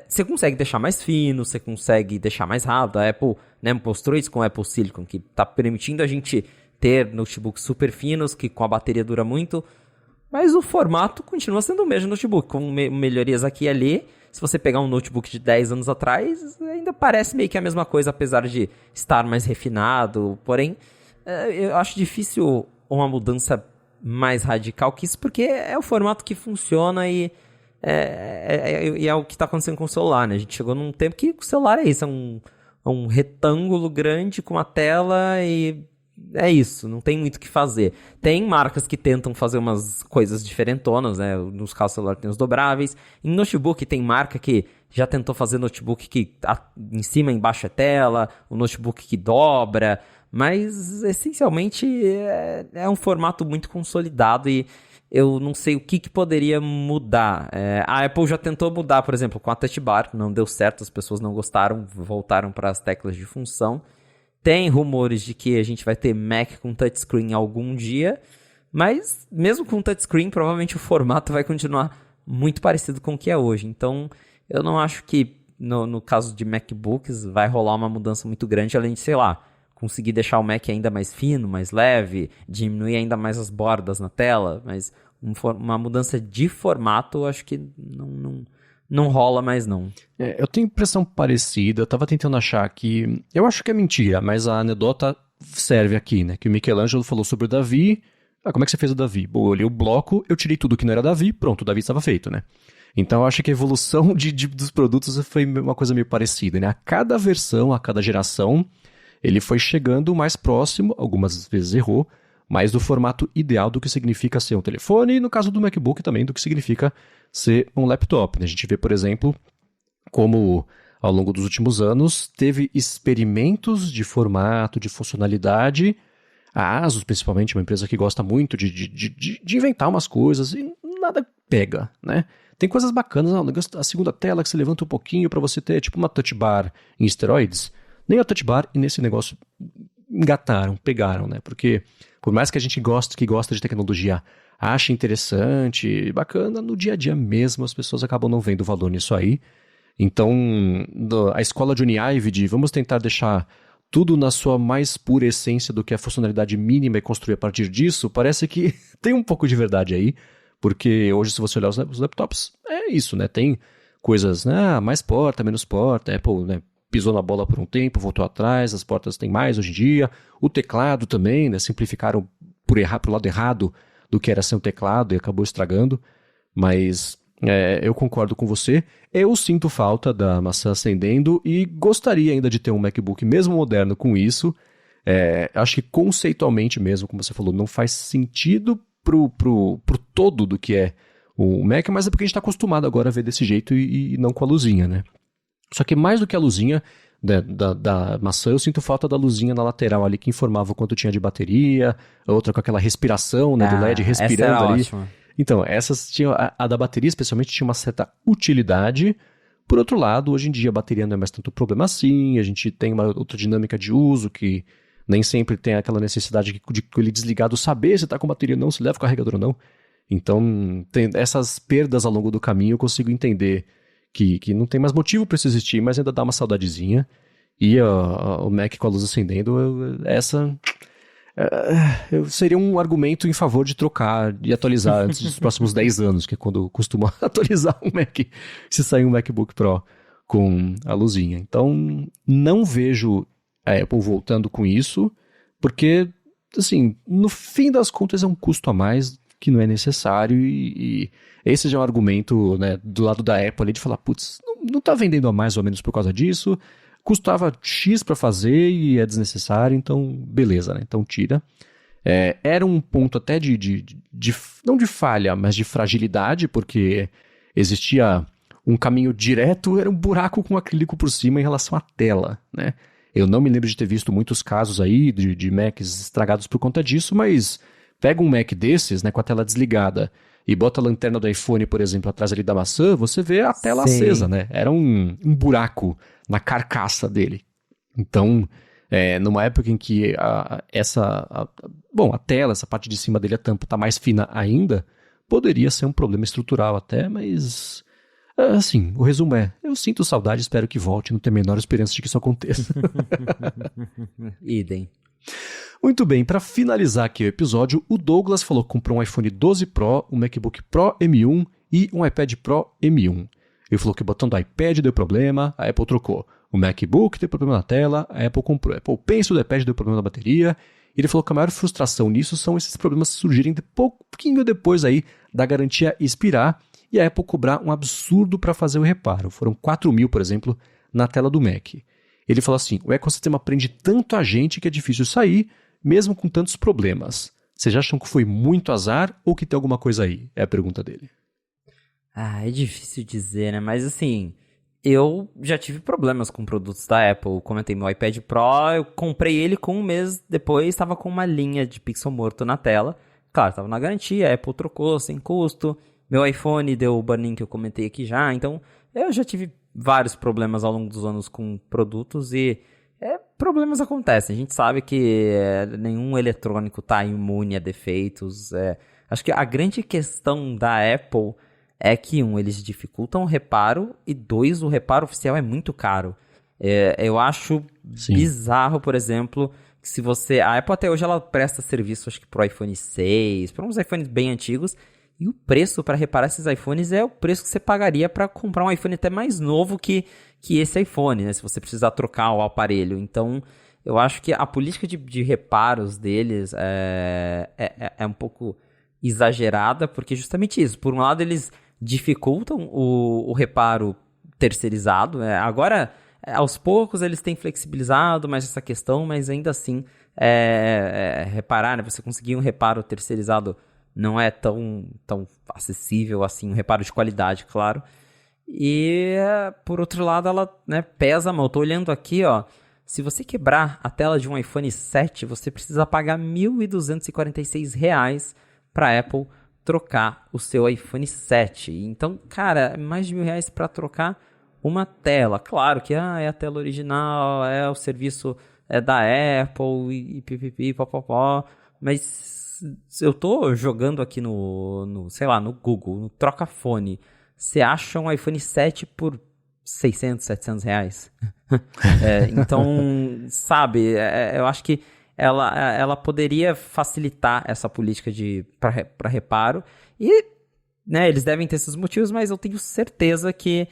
você consegue deixar mais fino, você consegue deixar mais rápido. A Apple, né, mostrou isso com o Apple Silicon, que está permitindo a gente ter notebooks super finos, que com a bateria dura muito. Mas o formato continua sendo o mesmo notebook, com melhorias aqui e ali. Se você pegar um notebook de 10 anos atrás, ainda parece meio que a mesma coisa, apesar de estar mais refinado. Porém, eu acho difícil uma mudança mais radical que isso, porque é o formato que funciona e é o que está acontecendo com o celular, né? A gente chegou num tempo que o celular é isso, é um retângulo grande com uma tela e é isso, não tem muito o que fazer. Tem marcas que tentam fazer umas coisas diferentonas, né? Nos casos do celular tem os dobráveis. Em notebook tem marca que já tentou fazer notebook que em cima e embaixo é tela, o notebook que dobra, mas essencialmente é um formato muito consolidado e eu não sei o que poderia mudar. A Apple já tentou mudar, por exemplo, com a Touch Bar, não deu certo, as pessoas não gostaram, voltaram para as teclas de função. Tem rumores de que a gente vai ter Mac com touchscreen algum dia, mas mesmo com touchscreen, provavelmente o formato vai continuar muito parecido com o que é hoje. Então, eu não acho que no caso de MacBooks vai rolar uma mudança muito grande, além de, sei lá, conseguir deixar o Mac ainda mais fino, mais leve, diminuir ainda mais as bordas na tela, mas uma mudança de formato, eu acho que não rola mais não. Eu tenho impressão parecida, eu tava tentando achar aqui, eu acho que é mentira, mas a anedota serve aqui, né? Que o Michelangelo falou sobre o Davi. Como é que você fez o Davi? Bom, eu olhei o bloco, eu tirei tudo que não era Davi, pronto, o Davi estava feito, né? Então eu acho que a evolução dos produtos foi uma coisa meio parecida, né? A cada versão, a cada geração, ele foi chegando mais próximo, algumas vezes errou, mas do formato ideal do que significa ser um telefone, e no caso do MacBook também, do que significa ser um laptop, né? A gente vê, por exemplo, como ao longo dos últimos anos teve experimentos de formato, de funcionalidade. A Asus, principalmente, uma empresa que gosta muito de inventar umas coisas e nada pega, né? Tem coisas bacanas, a segunda tela que você levanta um pouquinho para você ter tipo uma touch bar em esteroides. Nem a touch bar e nesse negócio pegaram, né? Porque por mais que a gente gosta de tecnologia, ache interessante, bacana, no dia a dia mesmo as pessoas acabam não vendo valor nisso aí. Então, a escola Johnny Ive de vamos tentar deixar tudo na sua mais pura essência do que a funcionalidade mínima e construir a partir disso, parece que tem um pouco de verdade aí, porque hoje se você olhar os laptops, é isso, né? Tem coisas, né? Mais porta, menos porta, Apple, né? Pisou na bola por um tempo, voltou atrás, as portas têm mais hoje em dia, o teclado também, né? Simplificaram pro lado errado do que era ser um teclado e acabou estragando, mas eu concordo com você. Eu sinto falta da maçã acendendo e gostaria ainda de ter um MacBook mesmo moderno com isso. Acho que conceitualmente mesmo, como você falou, não faz sentido pro todo do que é o Mac, mas é porque a gente está acostumado agora a ver desse jeito e não com a luzinha, né? Só que mais do que a luzinha da maçã, eu sinto falta da luzinha na lateral ali que informava o quanto tinha de bateria, a outra com aquela respiração, né, do LED respirando essa era ali. Ótima. Então, essas tinham, a da bateria especialmente tinha uma certa utilidade. Por outro lado, hoje em dia a bateria não é mais tanto problema assim, a gente tem uma outra dinâmica de uso que nem sempre tem aquela necessidade de ele desligado saber se está com bateria ou não, se leva o carregador ou não. Então, tem essas perdas ao longo do caminho, eu consigo entender que não tem mais motivo para isso existir, mas ainda dá uma saudadezinha. E o Mac com a luz acendendo, seria um argumento em favor de trocar e atualizar antes dos próximos 10 anos, que é quando costuma atualizar um Mac, se sair um MacBook Pro com a luzinha. Então, não vejo a Apple voltando com isso, porque, assim, no fim das contas é um custo a mais que não é necessário e esse já é um argumento, né, do lado da Apple ali de falar, putz, não tá vendendo a mais ou menos por causa disso, custava X para fazer e é desnecessário, então beleza, né? Então tira. Era um ponto até não de falha, mas de fragilidade, porque existia um caminho direto, era um buraco com acrílico por cima em relação à tela, né? Eu não me lembro de ter visto muitos casos aí de Macs estragados por conta disso, mas pega um Mac desses, né, com a tela desligada e bota a lanterna do iPhone, por exemplo, atrás ali da maçã, você vê a tela acesa, né? Era um buraco na carcaça dele. Então, numa época em que a tela, essa parte de cima dele, a tampa, tá mais fina ainda, poderia ser um problema estrutural até, mas assim, o resumo eu sinto saudade, espero que volte, não tenho a menor esperança de que isso aconteça. Idem. Muito bem, para finalizar aqui o episódio, o Douglas falou que comprou um iPhone 12 Pro, um MacBook Pro M1 e um iPad Pro M1. Ele falou que o botão do iPad deu problema, a Apple trocou. O MacBook deu problema na tela, a Apple comprou. A Apple Pencil do iPad deu problema na bateria. Ele falou que a maior frustração nisso são esses problemas surgirem pouquinho depois aí da garantia expirar e a Apple cobrar um absurdo para fazer o reparo. Foram 4 mil, por exemplo, na tela do Mac. Ele falou assim, o ecossistema prende tanto a gente que é difícil sair, mesmo com tantos problemas. Vocês acham que foi muito azar ou que tem alguma coisa aí? É a pergunta dele. É difícil dizer, né? Mas assim, eu já tive problemas com produtos da Apple. Eu comentei meu iPad Pro, eu comprei ele com um mês depois, estava com uma linha de pixel morto na tela. Claro, estava na garantia, a Apple trocou sem custo. Meu iPhone deu o burn-in que eu comentei aqui já. Então, eu já tive vários problemas ao longo dos anos com produtos e problemas acontecem. A gente sabe que nenhum eletrônico tá imune a defeitos. Acho que a grande questão da Apple é que, eles dificultam o reparo, e 2, o reparo oficial é muito caro. Eu acho bizarro, por exemplo, que se você... A Apple até hoje ela presta serviço, acho que pro iPhone 6, para uns iPhones bem antigos, e o preço para reparar esses iPhones é o preço que você pagaria para comprar um iPhone até mais novo que esse iPhone, né? Se você precisar trocar o aparelho. Então, eu acho que a política de reparos deles é um pouco exagerada, porque justamente isso. Por um lado, eles dificultam o reparo terceirizado. Agora, aos poucos, eles têm flexibilizado mais essa questão, mas ainda assim, reparar, né? Você conseguir um reparo terceirizado não é tão acessível assim, um reparo de qualidade, claro. E, por outro lado, ela, né, pesa mal. Eu tô olhando aqui, ó. Se você quebrar a tela de um iPhone 7, você precisa pagar R$ 1.246 para a Apple trocar o seu iPhone 7. Então, cara, mais de R$ 1.000 para trocar uma tela. Claro que é a tela original, é o serviço da Apple e pipipi, popopó. Mas eu tô jogando aqui sei lá, no Google, no Trocafone. Você acha um iPhone 7 por R$600, R$700? Então, sabe, eu acho que ela poderia facilitar essa política para reparo. E, né, eles devem ter esses motivos, mas eu tenho certeza que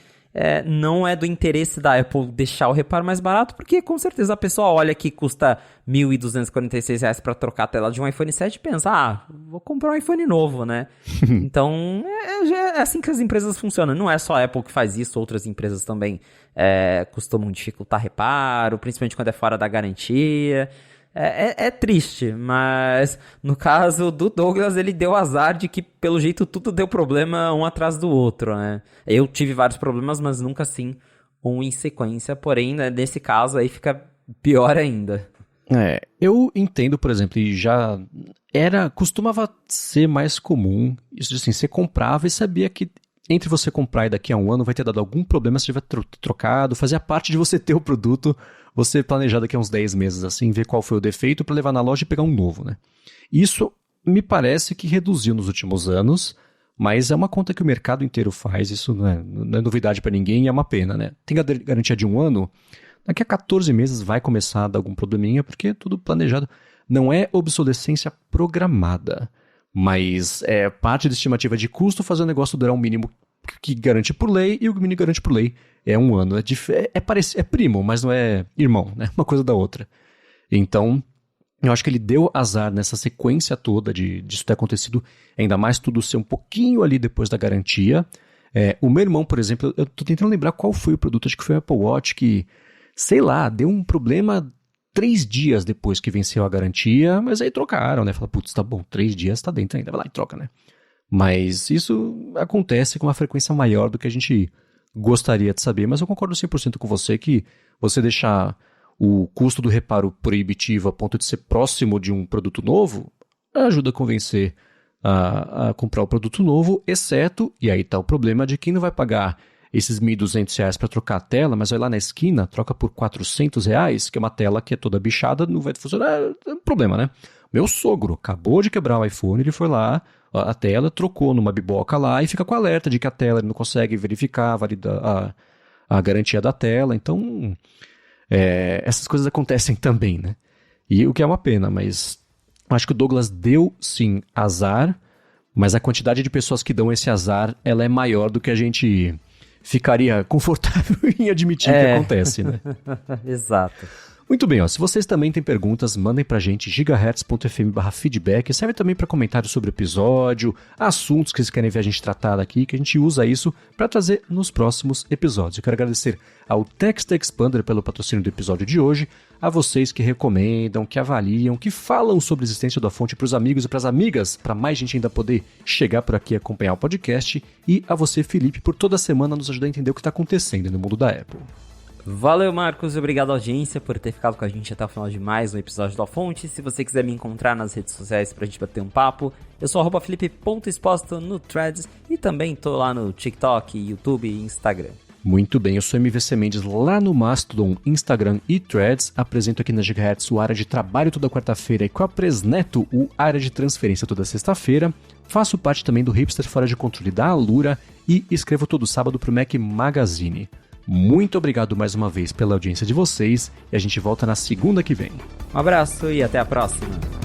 não é do interesse da Apple deixar o reparo mais barato, porque com certeza a pessoa olha que custa R$ 1.246 para trocar a tela de um iPhone 7 e pensa, vou comprar um iPhone novo, né? Então, é assim que as empresas funcionam. Não é só a Apple que faz isso, outras empresas também costumam dificultar reparo, principalmente quando é fora da garantia. É triste, mas no caso do Douglas, ele deu azar de que, pelo jeito, tudo deu problema um atrás do outro, né? Eu tive vários problemas, mas nunca assim um em sequência. Porém, né, nesse caso aí fica pior ainda. Eu entendo, por exemplo, e já costumava ser mais comum, isso de assim, você comprava e sabia que entre você comprar e daqui a um ano vai ter dado algum problema se tiver trocado, fazia parte de você ter o produto, você planejar daqui a uns 10 meses assim, ver qual foi o defeito para levar na loja e pegar um novo, né? Isso me parece que reduziu nos últimos anos, mas é uma conta que o mercado inteiro faz, isso não é novidade para ninguém e é uma pena, né? Tem a garantia de um ano, daqui a 14 meses vai começar a dar algum probleminha, porque é tudo planejado. Não é obsolescência programada, mas é parte da estimativa de custo fazer o negócio durar um mínimo que garante por lei, e o mínimo garanti por lei é um ano. É primo, mas não é irmão, né? Uma coisa da outra. Então, eu acho que ele deu azar nessa sequência toda disso ter acontecido, ainda mais tudo ser um pouquinho ali depois da garantia. O meu irmão, por exemplo, eu tô tentando lembrar qual foi o produto, acho que foi o Apple Watch que, sei lá, deu um problema 3 dias depois que venceu a garantia, mas aí trocaram, né? Fala, putz, tá bom, 3 dias tá dentro ainda, vai lá e troca, né? Mas isso acontece com uma frequência maior do que a gente gostaria de saber, mas eu concordo 100% com você que você deixar o custo do reparo proibitivo a ponto de ser próximo de um produto novo ajuda a convencer a comprar o produto novo, exceto, e aí tá o problema de quem não vai pagar esses R$1.200 para trocar a tela, mas vai lá na esquina, troca por R$400, que é uma tela que é toda bichada, não vai funcionar, é um problema, né? Meu sogro acabou de quebrar o iPhone, ele foi lá, a tela, trocou numa biboca lá e fica com alerta de que a tela ele não consegue verificar, validar a garantia da tela. Então, essas coisas acontecem também, né? E o que é uma pena, mas acho que o Douglas deu, sim, azar, mas a quantidade de pessoas que dão esse azar, ela é maior do que a gente ficaria confortável em admitir que acontece, né? Exato. Muito bem, ó, se vocês também têm perguntas, mandem pra gente gigahertz.fm/feedback, serve também para comentários sobre o episódio, assuntos que vocês querem ver a gente tratar aqui, que a gente usa isso para trazer nos próximos episódios. Eu quero agradecer ao Text Expander pelo patrocínio do episódio de hoje, a vocês que recomendam, que avaliam, que falam sobre a existência da fonte para os amigos e para as amigas, para mais gente ainda poder chegar por aqui e acompanhar o podcast, e a você, Felipe, por toda semana nos ajudar a entender o que está acontecendo no mundo da Apple. Valeu, Marcos. Obrigado, audiência, por ter ficado com a gente até o final de mais um episódio da Fonte. Se você quiser me encontrar nas redes sociais pra gente bater um papo, eu sou @felipe.exposto no Threads e também tô lá no TikTok, YouTube e Instagram. Muito bem, eu sou MVC Mendes lá no Mastodon, Instagram e Threads. Apresento aqui na Gigahertz o Área de Trabalho toda quarta-feira e com a Presneto o Área de Transferência toda sexta-feira. Faço parte também do Hipster Fora de Controle da Alura e escrevo todo sábado pro Mac Magazine. Muito obrigado mais uma vez pela audiência de vocês e a gente volta na segunda que vem. Um abraço e até a próxima.